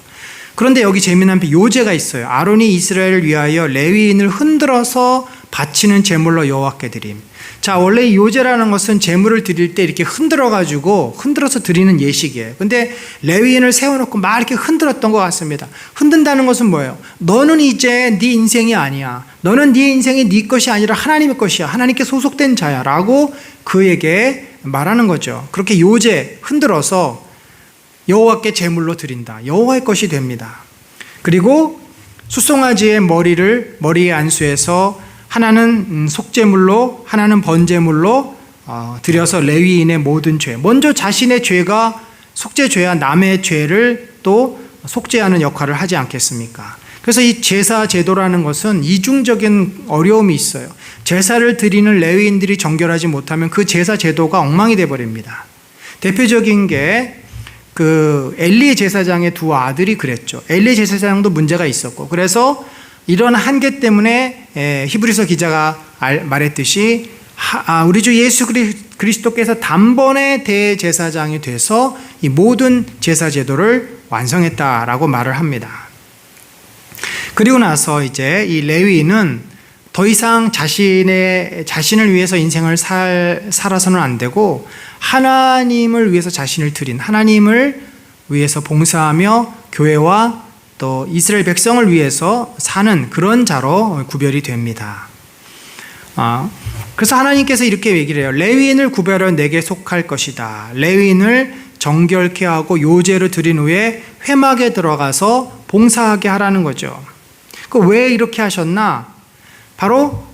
그런데 여기 재미난 요제가 있어요. 아론이 이스라엘을 위하여 레위인을 흔들어서 바치는 제물로 여호와께 드림. 자, 원래 이 요제라는 것은 제물을 드릴 때 이렇게 흔들어서 드리는 예식이에요. 근데 레위인을 세워놓고 막 이렇게 흔들었던 것 같습니다. 흔든다는 것은 뭐예요? 너는 이제 네 인생이 아니야. 너는 네 인생이 네 것이 아니라 하나님의 것이야. 하나님께 소속된 자야. 라고 그에게 말하는 거죠. 그렇게 요제 흔들어서 여호와께 제물로 드린다. 여호와의 것이 됩니다. 그리고 숫송아지의 머리에 안수해서 하나는 속죄물로, 하나는 번제물로 드려서 레위인의 모든 죄, 먼저 자신의 죄가 속죄죄야 남의 죄를 또 속죄하는 역할을 하지 않겠습니까? 그래서 이 제사 제도라는 것은 이중적인 어려움이 있어요. 제사를 드리는 레위인들이 정결하지 못하면 그 제사 제도가 엉망이 되어버립니다. 대표적인 게 엘리 제사장의 두 아들이 그랬죠. 엘리 제사장도 문제가 있었고, 그래서 이런 한계 때문에 히브리서 기자가 말했듯이 우리 주 예수 그리스도께서 단번에 대제사장이 돼서 이 모든 제사 제도를 완성했다라고 말을 합니다. 그리고 나서 이제 이 레위인은 더 이상 자신을 위해서 인생을 살아서는 안 되고 하나님을 위해서 자신을 드린, 하나님을 위해서 봉사하며 교회와 또 이스라엘 백성을 위해서 사는 그런 자로 구별이 됩니다. 그래서 하나님께서 이렇게 얘기를 해요. 레위인을 구별하여 내게 속할 것이다. 레위인을 정결케 하고 요제를 드린 후에 회막에 들어가서 봉사하게 하라는 거죠. 왜 이렇게 하셨나? 바로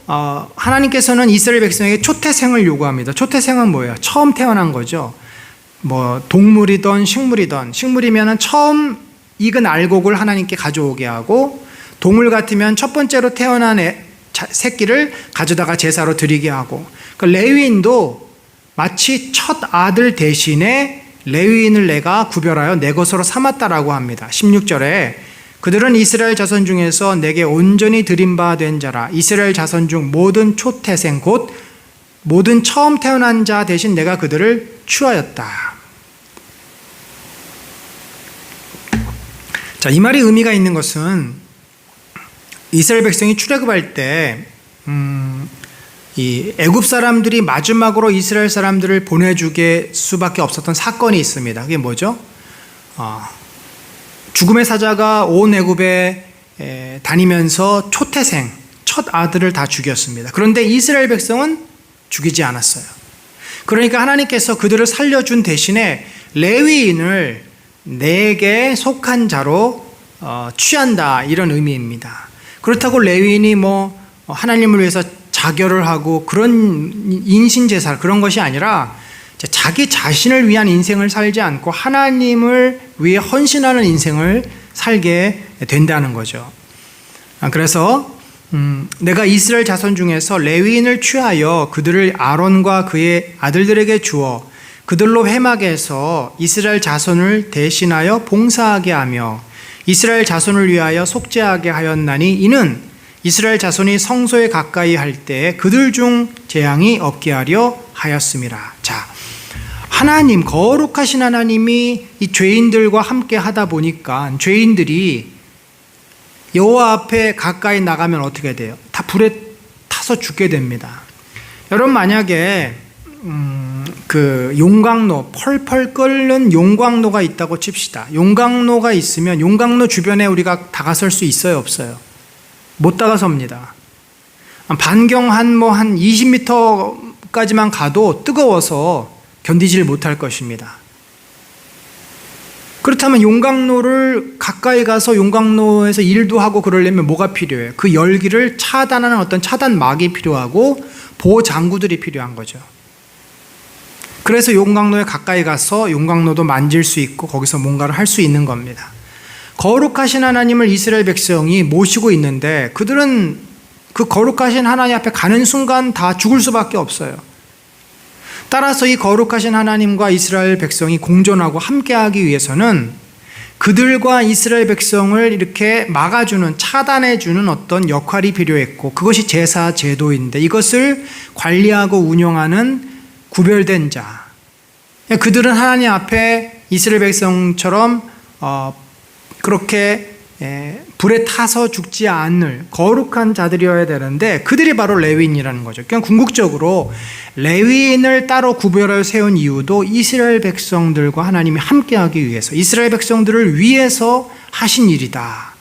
하나님께서는 이스라엘 백성에게 초태생을 요구합니다. 초태생은 뭐예요? 처음 태어난 거죠. 동물이든 식물이든, 식물이면 처음 익은 알곡을 하나님께 가져오게 하고, 동물 같으면 첫 번째로 태어난 새끼를 가져다가 제사로 드리게 하고, 레위인도 마치 첫 아들 대신에 레위인을 내가 구별하여 내 것으로 삼았다라고 합니다. 16절에 그들은 이스라엘 자손 중에서 내게 온전히 드린 바 된 자라. 이스라엘 자손 중 모든 초태생 곧 모든 처음 태어난 자 대신 내가 그들을 취하였다. 자, 이 말이 의미가 있는 것은 이스라엘 백성이 출애굽할 때 이 애굽 사람들이 마지막으로 이스라엘 사람들을 보내주게 수밖에 없었던 사건이 있습니다. 그게 뭐죠? 죽음의 사자가 온 애굽에 다니면서 초태생, 첫 아들을 다 죽였습니다. 그런데 이스라엘 백성은 죽이지 않았어요. 그러니까 하나님께서 그들을 살려준 대신에 레위인을 내게 속한 자로 취한다, 이런 의미입니다. 그렇다고 레위인이 하나님을 위해서 자결을 하고 그런 인신제사, 그런 것이 아니라 자기 자신을 위한 인생을 살지 않고 하나님을 위해 헌신하는 인생을 살게 된다는 거죠. 그래서 내가 이스라엘 자손 중에서 레위인을 취하여 그들을 아론과 그의 아들들에게 주어 그들로 회막에 해서 이스라엘 자손을 대신하여 봉사하게 하며 이스라엘 자손을 위하여 속죄하게 하였나니 이는 이스라엘 자손이 성소에 가까이 할 때 그들 중 재앙이 없게 하려 하였음이라. 자, 하나님, 거룩하신 하나님이 이 죄인들과 함께 하다 보니까 죄인들이 여호와 앞에 가까이 나가면 어떻게 돼요? 다 불에 타서 죽게 됩니다. 여러분, 만약에 그 용광로, 펄펄 끓는 용광로가 있다고 칩시다. 용광로가 있으면 용광로 주변에 우리가 다가설 수 있어요, 없어요? 못 다가섭니다. 반경 한 20m까지만 가도 뜨거워서 견디질 못할 것입니다. 그렇다면 용광로를 가까이 가서 용광로에서 일도 하고 그러려면 뭐가 필요해요? 그 열기를 차단하는 어떤 차단막이 필요하고 보호장구들이 필요한 거죠. 그래서 용광로에 가까이 가서 용광로도 만질 수 있고 거기서 뭔가를 할 수 있는 겁니다. 거룩하신 하나님을 이스라엘 백성이 모시고 있는데 그들은 그 거룩하신 하나님 앞에 가는 순간 다 죽을 수밖에 없어요. 따라서 이 거룩하신 하나님과 이스라엘 백성이 공존하고 함께하기 위해서는 그들과 이스라엘 백성을 이렇게 막아주는, 차단해주는 어떤 역할이 필요했고, 그것이 제사 제도인데 이것을 관리하고 운영하는 구별된 자, 그들은 하나님 앞에 이스라엘 백성처럼 그렇게 불에 타서 죽지 않을 거룩한 자들이어야 되는데 그들이 바로 레위인이라는 거죠. 그냥 궁극적으로 레위인을 따로 구별을 세운 이유도 이스라엘 백성들과 하나님이 함께하기 위해서, 이스라엘 백성들을 위해서 하신 일이다.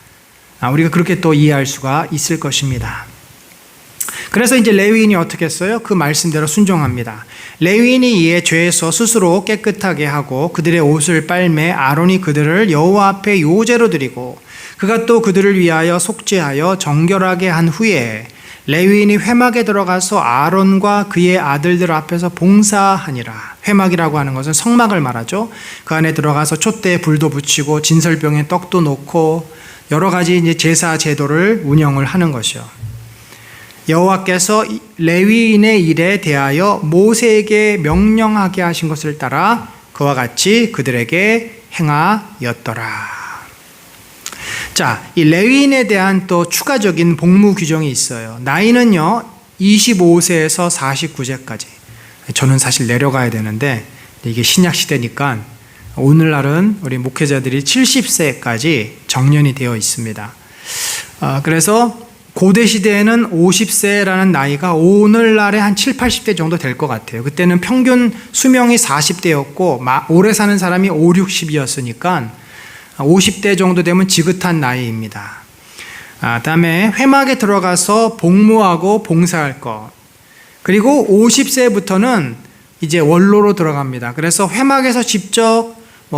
우리가 그렇게 또 이해할 수가 있을 것입니다. 그래서 이제 레위인이 어떻게 했어요? 그 말씀대로 순종합니다. 레위인이 이에 죄에서 스스로 깨끗하게 하고 그들의 옷을 빨매 아론이 그들을 여호와 앞에 요제로 드리고 그가 또 그들을 위하여 속죄하여 정결하게 한 후에 레위인이 회막에 들어가서 아론과 그의 아들들 앞에서 봉사하니라. 회막이라고 하는 것은 성막을 말하죠. 그 안에 들어가서 촛대에 불도 붙이고 진설병에 떡도 놓고 여러 가지 이제 제사 제도를 운영을 하는 것이요. 여호와께서 레위인의 일에 대하여 모세에게 명령하게 하신 것을 따라 그와 같이 그들에게 행하였더라. 자, 이 레위인에 대한 또 추가적인 복무 규정이 있어요. 나이는요 25세에서 49세까지. 저는 사실 내려가야 되는데 이게 신약 시대니까 오늘날은 우리 목회자들이 70세까지 정년이 되어 있습니다. 그래서 고대 시대에는 50세라는 나이가 오늘날에 한 7, 80대 정도 될 것 같아요. 그때는 평균 수명이 40대였고 오래 사는 사람이 5, 60이었으니까 50대 정도 되면 지긋한 나이입니다. 다음에 회막에 들어가서 복무하고 봉사할 것. 그리고 50세부터는 이제 원로로 들어갑니다. 그래서 회막에서 직접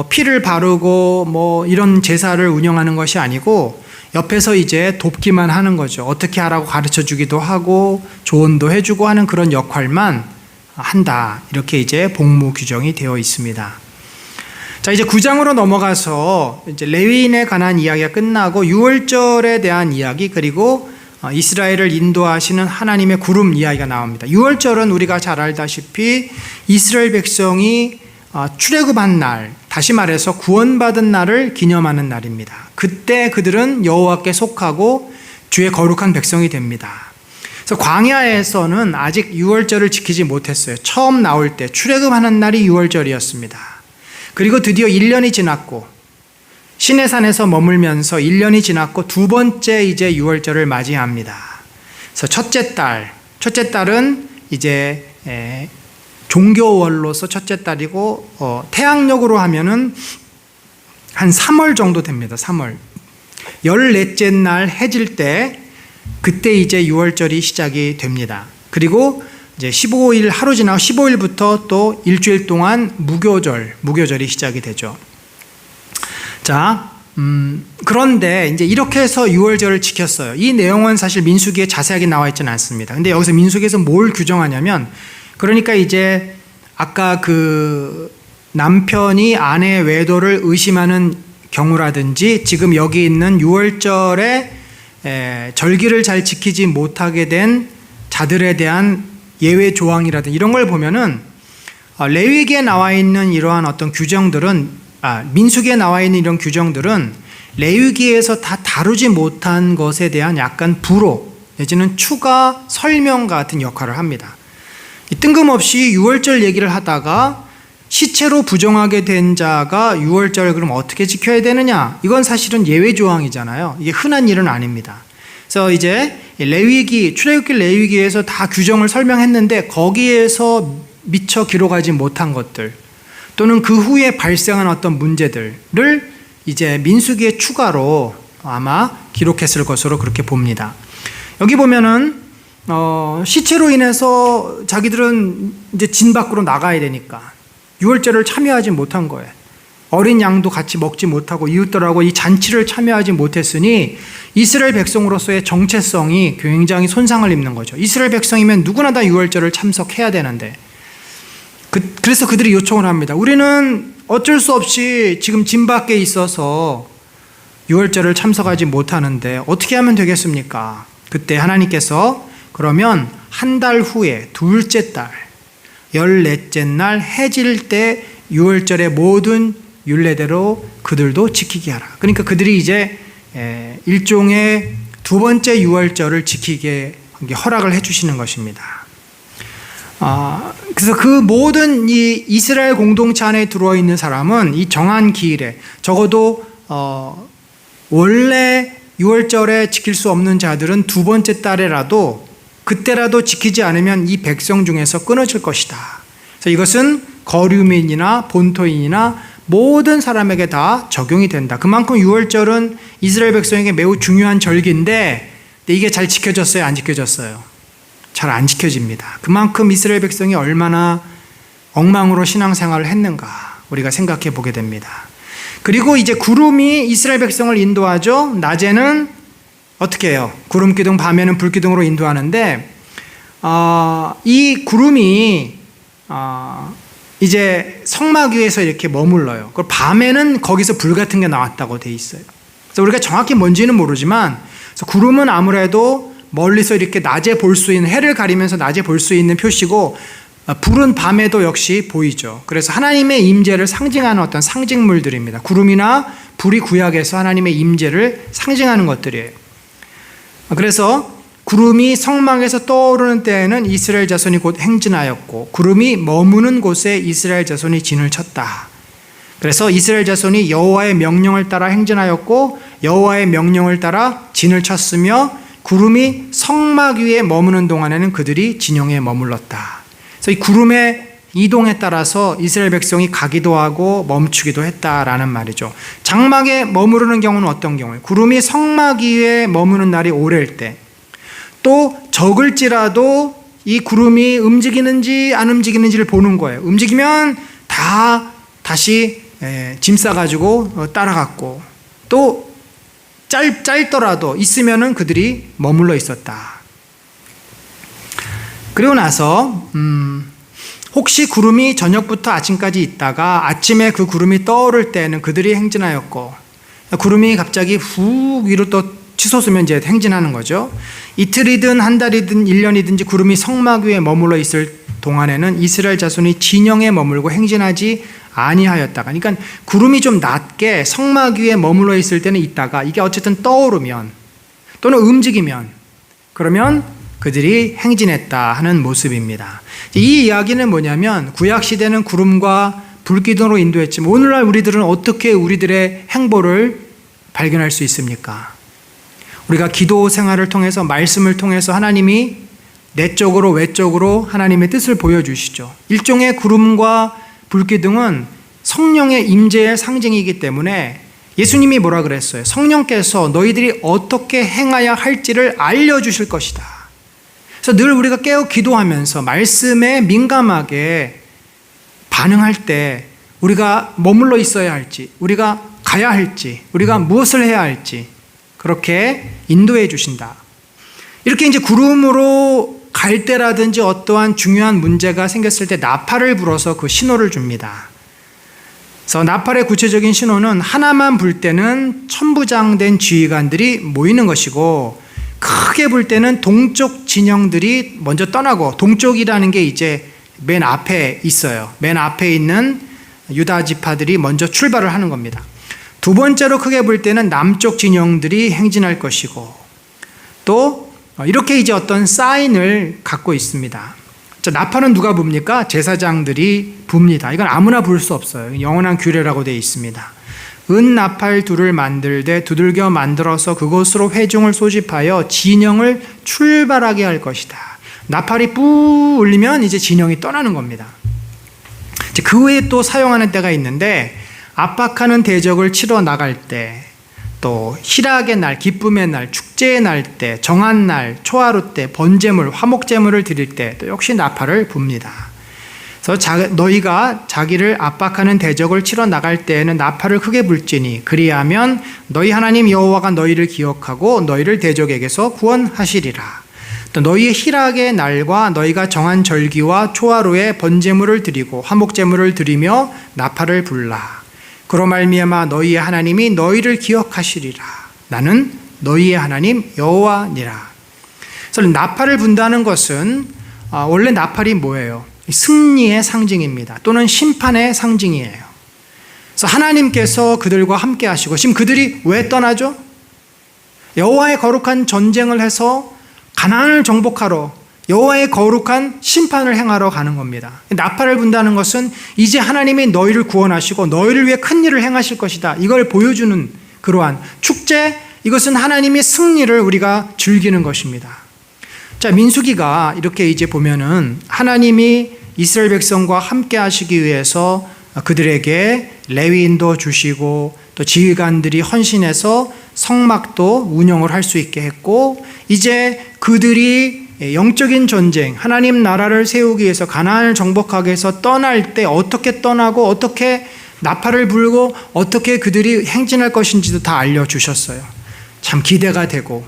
피를 바르고 이런 제사를 운영하는 것이 아니고 옆에서 이제 돕기만 하는 거죠. 어떻게 하라고 가르쳐 주기도 하고 조언도 해주고 하는 그런 역할만 한다. 이렇게 이제 복무 규정이 되어 있습니다. 자, 이제 9장으로 넘어가서 이제 레위인에 관한 이야기가 끝나고 유월절에 대한 이야기, 그리고 이스라엘을 인도하시는 하나님의 구름 이야기가 나옵니다. 유월절은 우리가 잘 알다시피 이스라엘 백성이 출애굽한 날, 다시 말해서 구원받은 날을 기념하는 날입니다. 그때 그들은 여호와께 속하고 주의 거룩한 백성이 됩니다. 그래서 광야에서는 아직 유월절을 지키지 못했어요. 처음 나올 때 출애굽하는 날이 유월절이었습니다. 그리고 드디어 1년이 지났고 시내산에서 머물면서 1년이 지났고 두 번째 이제 유월절을 맞이합니다. 그래서 첫째 딸은 이제 종교월로서 첫째 딸이고 태양력으로 하면은 한 3월 정도 됩니다. 3월. 14째 날 해질 때 그때 이제 유월절이 시작이 됩니다. 그리고 이제 15일 하루 지나고 15일부터 또 일주일 동안 무교절이 시작이 되죠. 자, 그런데 이제 이렇게 해서 유월절을 지켰어요. 이 내용은 사실 민수기에 자세하게 나와 있지는 않습니다. 근데 여기서 민수기에서 뭘 규정하냐면, 그러니까 이제 아까 그 남편이 아내의 외도를 의심하는 경우라든지 지금 여기 있는 유월절에 절기를 잘 지키지 못하게 된 자들에 대한 예외 조항이라든지 이런 걸 보면은 레위기에 나와 있는 이러한 어떤 규정들은 민수기에 나와 있는 이런 규정들은 레위기에서 다 다루지 못한 것에 대한 약간 불호 내지는 추가 설명 같은 역할을 합니다. 뜬금없이 유월절 얘기를 하다가 시체로 부정하게 된 자가 유월절을 그럼 어떻게 지켜야 되느냐? 이건 사실은 예외 조항이잖아요. 이게 흔한 일은 아닙니다. 그래서 이제 레위기, 출애굽기 레위기에서 다 규정을 설명했는데 거기에서 미처 기록하지 못한 것들 또는 그 후에 발생한 어떤 문제들을 이제 민수기에 추가로 아마 기록했을 것으로 그렇게 봅니다. 여기 보면은 시체로 인해서 자기들은 이제 진 밖으로 나가야 되니까 유월절을 참여하지 못한 거예요. 어린 양도 같이 먹지 못하고 이웃들하고 이 잔치를 참여하지 못했으니 이스라엘 백성으로서의 정체성이 굉장히 손상을 입는 거죠. 이스라엘 백성이면 누구나 다 유월절을 참석해야 되는데 그래서 그들이 요청을 합니다. 우리는 어쩔 수 없이 지금 진 밖에 있어서 유월절을 참석하지 못하는데 어떻게 하면 되겠습니까? 그때 하나님께서 그러면 한 달 후에 둘째 달 14째 날 해질 때 유월절의 모든 율례대로 그들도 지키게 하라. 그러니까 그들이 이제 일종의 두 번째 유월절을 지키게 허락을 해주시는 것입니다. 그래서 그 모든 이 이스라엘 공동체 안에 들어와 있는 사람은 이 정한 기일에 적어도 원래 유월절에 지킬 수 없는 자들은 두 번째 달에라도 그때라도 지키지 않으면 이 백성 중에서 끊어질 것이다. 그래서 이것은 거류민이나 본토인이나 모든 사람에게 다 적용이 된다. 그만큼 유월절은 이스라엘 백성에게 매우 중요한 절기인데 이게 잘 지켜졌어요? 안 지켜졌어요? 잘 안 지켜집니다. 그만큼 이스라엘 백성이 얼마나 엉망으로 신앙생활을 했는가 우리가 생각해 보게 됩니다. 그리고 이제 구름이 이스라엘 백성을 인도하죠. 낮에는 어떻게 해요? 구름 기둥, 밤에는 불 기둥으로 인도하는데 이 구름이 이제 성막 위에서 이렇게 머물러요. 그리고 밤에는 거기서 불 같은 게 나왔다고 돼 있어요. 그래서 우리가 정확히 뭔지는 모르지만 그래서 구름은 아무래도 멀리서 이렇게 낮에 볼 수 있는, 해를 가리면서 낮에 볼 수 있는 표시고 불은 밤에도 역시 보이죠. 그래서 하나님의 임재를 상징하는 어떤 상징물들입니다. 구름이나 불이 구약에서 하나님의 임재를 상징하는 것들이에요. 그래서 구름이 성막에서 떠오르는 때에는 이스라엘 자손이 곧 행진하였고 구름이 머무는 곳에 이스라엘 자손이 진을 쳤다. 그래서 이스라엘 자손이 여호와의 명령을 따라 행진하였고 여호와의 명령을 따라 진을 쳤으며 구름이 성막 위에 머무는 동안에는 그들이 진영에 머물렀다. 그래서 이 구름의 이동에 따라서 이스라엘 백성이 가기도 하고 멈추기도 했다라는 말이죠. 장막에 머무르는 경우는 어떤 경우에? 구름이 성막 위에 머무는 날이 오래일 때, 또 적을지라도 이 구름이 움직이는지 안 움직이는지를 보는 거예요. 움직이면 다시 짐 싸가지고 따라갔고, 또 짧더라도 있으면은 그들이 머물러 있었다. 그리고 나서 혹시 구름이 저녁부터 아침까지 있다가 아침에 그 구름이 떠오를 때는 그들이 행진하였고, 구름이 갑자기 훅 위로 또 치솟으면 이제 행진하는 거죠. 이틀이든 한 달이든 1년이든지 구름이 성막 위에 머물러 있을 동안에는 이스라엘 자손이 진영에 머물고 행진하지 아니하였다. 그러니까 구름이 좀 낮게 성막 위에 머물러 있을 때는 있다가 이게 어쨌든 떠오르면 또는 움직이면 그러면 그들이 행진했다 하는 모습입니다. 이 이야기는 뭐냐면 구약 시대는 구름과 불기둥으로 인도했지만 오늘날 우리들은 어떻게 우리들의 행보를 발견할 수 있습니까? 우리가 기도 생활을 통해서 말씀을 통해서 하나님이 내적으로 외적으로 하나님의 뜻을 보여주시죠. 일종의 구름과 불기둥은 성령의 임재의 상징이기 때문에 예수님이 뭐라 그랬어요? 성령께서 너희들이 어떻게 행해야 할지를 알려주실 것이다. 그래서 늘 우리가 깨어 기도하면서 말씀에 민감하게 반응할 때 우리가 머물러 있어야 할지, 우리가 가야 할지, 우리가 무엇을 해야 할지 그렇게 인도해 주신다. 이렇게 이제 구름으로 갈 때라든지 어떠한 중요한 문제가 생겼을 때 나팔을 불어서 그 신호를 줍니다. 그래서 나팔의 구체적인 신호는 하나만 불 때는 천부장된 지휘관들이 모이는 것이고 크게 불 때는 동쪽 진영들이 먼저 떠나고 동쪽이라는 게 이제 맨 앞에 있어요. 맨 앞에 있는 유다 지파들이 먼저 출발을 하는 겁니다. 두 번째로 크게 불 때는 남쪽 진영들이 행진할 것이고 또 이렇게 이제 어떤 사인을 갖고 있습니다. 나팔은 누가 붑니까? 제사장들이 붑니다. 이건 아무나 불 수 없어요. 영원한 규례라고 되어 있습니다. 은나팔 둘을 만들되 두들겨 만들어서 그곳으로 회중을 소집하여 진영을 출발하게 할 것이다. 나팔이 뿌 울리면 이제 진영이 떠나는 겁니다. 그 외에 또 사용하는 때가 있는데 압박하는 대적을 치러 나갈 때, 또 희락의 날, 기쁨의 날, 축제의 날 때, 정한 날, 초하루 때, 번제물, 화목제물을 드릴 때 또 역시 나팔을 붑니다. 그래서 너희가 자기를 압박하는 대적을 치러 나갈 때에는 나팔을 크게 불지니 그리하면 너희 하나님 여호와가 너희를 기억하고 너희를 대적에게서 구원하시리라. 또 너희의 희락의 날과 너희가 정한 절기와 초하루에 번제물을 드리고 화목제물을 드리며 나팔을 불라. 그로 말미암아 너희의 하나님이 너희를 기억하시리라. 나는 너희의 하나님 여호와니라. 그래서 나팔을 분다는 것은 원래 나팔이 뭐예요? 승리의 상징입니다. 또는 심판의 상징이에요. 그래서 하나님께서 그들과 함께 하시고 지금 그들이 왜 떠나죠? 여호와의 거룩한 전쟁을 해서 가나안을 정복하러 여호와의 거룩한 심판을 행하러 가는 겁니다. 나팔을 분다는 것은 이제 하나님이 너희를 구원하시고 너희를 위해 큰 일을 행하실 것이다. 이걸 보여주는 그러한 축제, 이것은 하나님의 승리를 우리가 즐기는 것입니다. 자, 민수기가 이렇게 이제 보면은 하나님이 이스라엘 백성과 함께 하시기 위해서 그들에게 레위인도 주시고 또 지휘관들이 헌신해서 성막도 운영을 할 수 있게 했고 이제 그들이 영적인 전쟁, 하나님 나라를 세우기 위해서 가나안을 정복하기 위해서 떠날 때 어떻게 떠나고 어떻게 나팔을 불고 어떻게 그들이 행진할 것인지도 다 알려주셨어요. 참 기대가 되고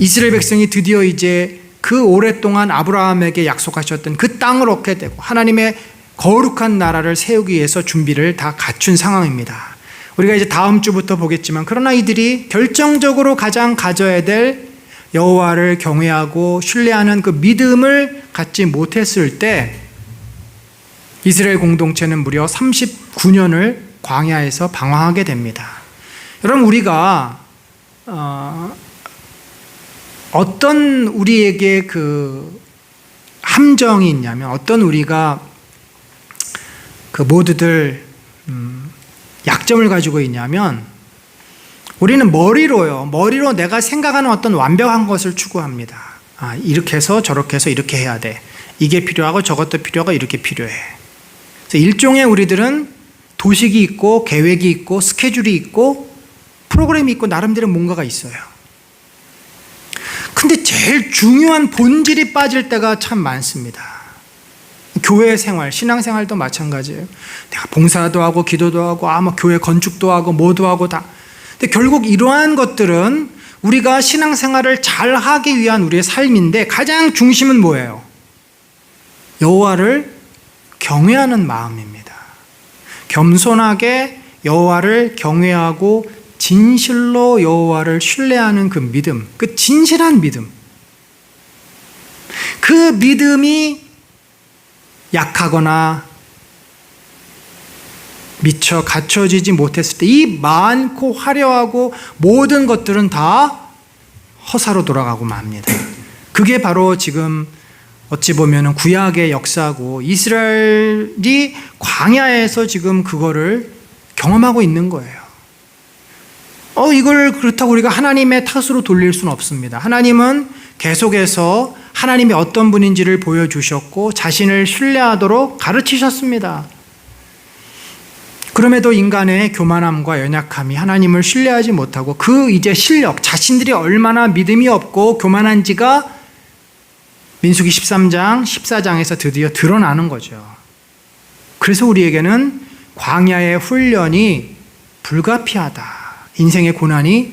이스라엘 백성이 드디어 이제 그 오랫동안 아브라함에게 약속하셨던 그 땅을 얻게 되고 하나님의 거룩한 나라를 세우기 위해서 준비를 다 갖춘 상황입니다. 우리가 이제 다음 주부터 보겠지만 그러나 이들이 결정적으로 가장 가져야 될 여호와를 경외하고 신뢰하는 그 믿음을 갖지 못했을 때 이스라엘 공동체는 무려 39년을 광야에서 방황하게 됩니다. 여러분 우리가 어떤 우리에게 그 함정이 있냐면 어떤 우리가 그 모두들 약점을 가지고 있냐면 우리는 머리로 내가 생각하는 어떤 완벽한 것을 추구합니다. 이렇게 해서 저렇게 해서 이렇게 해야 돼. 이게 필요하고 저것도 필요하고 이렇게 필요해. 그래서 일종의 우리들은 도식이 있고 계획이 있고 스케줄이 있고 프로그램이 있고 나름대로 뭔가가 있어요. 근데 제일 중요한 본질이 빠질 때가 참 많습니다. 교회 생활, 신앙 생활도 마찬가지예요. 내가 봉사도 하고 기도도 하고 뭐 교회 건축도 하고 뭐도 하고 다. 근데 결국 이러한 것들은 우리가 신앙 생활을 잘 하기 위한 우리의 삶인데 가장 중심은 뭐예요? 여호와를 경외하는 마음입니다. 겸손하게 여호와를 경외하고 진실로 여호와를 신뢰하는 그 믿음, 그 진실한 믿음. 그 믿음이 약하거나 미처 갖춰지지 못했을 때 이 많고 화려하고 모든 것들은 다 허사로 돌아가고 맙니다. 그게 바로 지금 어찌 보면 구약의 역사고 이스라엘이 광야에서 지금 그거를 경험하고 있는 거예요. 이걸 그렇다고 우리가 하나님의 탓으로 돌릴 수는 없습니다. 하나님은 계속해서 하나님이 어떤 분인지를 보여주셨고 자신을 신뢰하도록 가르치셨습니다. 그럼에도 인간의 교만함과 연약함이 하나님을 신뢰하지 못하고 그 이제 실력, 자신들이 얼마나 믿음이 없고 교만한지가 민수기 13장, 14장에서 드디어 드러나는 거죠. 그래서 우리에게는 광야의 훈련이 불가피하다. 인생의 고난이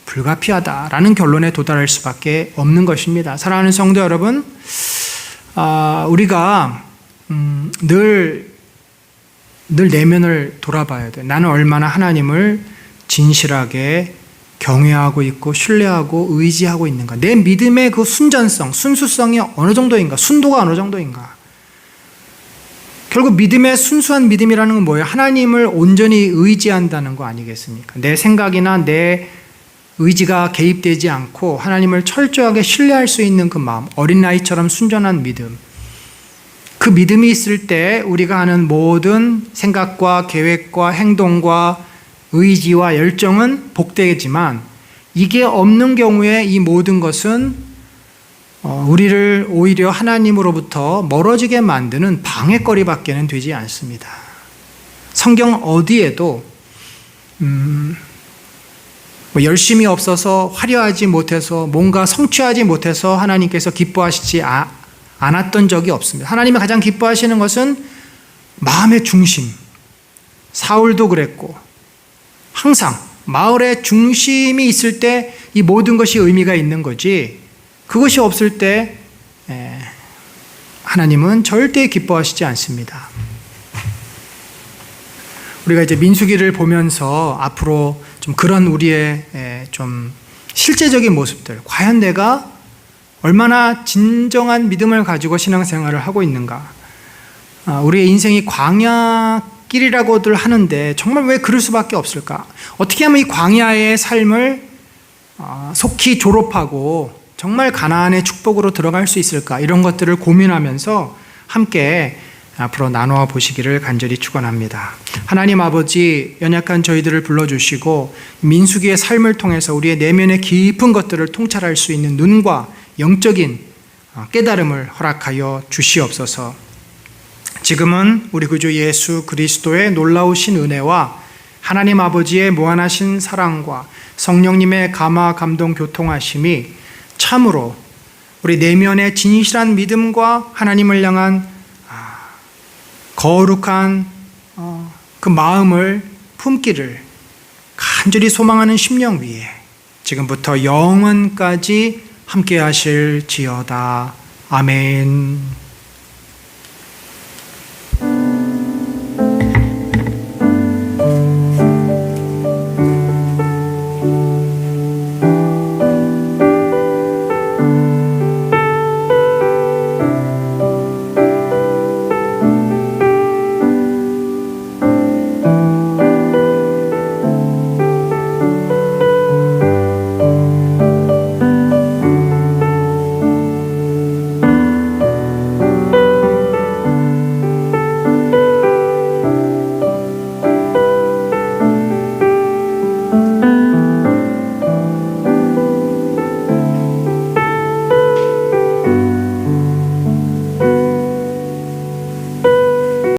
불가피하다라는 결론에 도달할 수밖에 없는 것입니다. 사랑하는 성도 여러분, 우리가 늘 내면을 돌아봐야 돼요. 나는 얼마나 하나님을 진실하게 경외하고 있고 신뢰하고 의지하고 있는가. 내 믿음의 그 순전성, 순수성이 어느 정도인가, 순도가 어느 정도인가. 결국 믿음의 순수한 믿음이라는 건 뭐예요? 하나님을 온전히 의지한다는 거 아니겠습니까? 내 생각이나 내 의지가 개입되지 않고 하나님을 철저하게 신뢰할 수 있는 그 마음, 어린아이처럼 순전한 믿음. 그 믿음이 있을 때 우리가 하는 모든 생각과 계획과 행동과 의지와 열정은 복되지만 이게 없는 경우에 이 모든 것은 우리를 오히려 하나님으로부터 멀어지게 만드는 방해거리밖에는 되지 않습니다. 성경 어디에도 열심이 없어서 화려하지 못해서 뭔가 성취하지 못해서 하나님께서 기뻐하시지 않았던 적이 없습니다. 하나님이 가장 기뻐하시는 것은 마음의 중심. 사울도 그랬고 항상 마을의 중심이 있을 때 이 모든 것이 의미가 있는 거지 그것이 없을 때 하나님은 절대 기뻐하시지 않습니다. 우리가 이제 민수기를 보면서 앞으로 좀 그런 우리의 좀 실제적인 모습들, 과연 내가 얼마나 진정한 믿음을 가지고 신앙생활을 하고 있는가. 우리의 인생이 광야길이라고들 하는데 정말 왜 그럴 수밖에 없을까? 어떻게 하면 이 광야의 삶을 속히 졸업하고 정말 가나안의 축복으로 들어갈 수 있을까? 이런 것들을 고민하면서 함께 앞으로 나누어 보시기를 간절히 축원합니다. 하나님 아버지, 연약한 저희들을 불러주시고 민수기의 삶을 통해서 우리의 내면의 깊은 것들을 통찰할 수 있는 눈과 영적인 깨달음을 허락하여 주시옵소서. 지금은 우리 구주 예수 그리스도의 놀라우신 은혜와 하나님 아버지의 무한하신 사랑과 성령님의 감화 감동 교통하심이 참으로 우리 내면의 진실한 믿음과 하나님을 향한 거룩한 그 마음을 품기를 간절히 소망하는 심령 위에 지금부터 영원까지 함께 하실지어다. 아멘.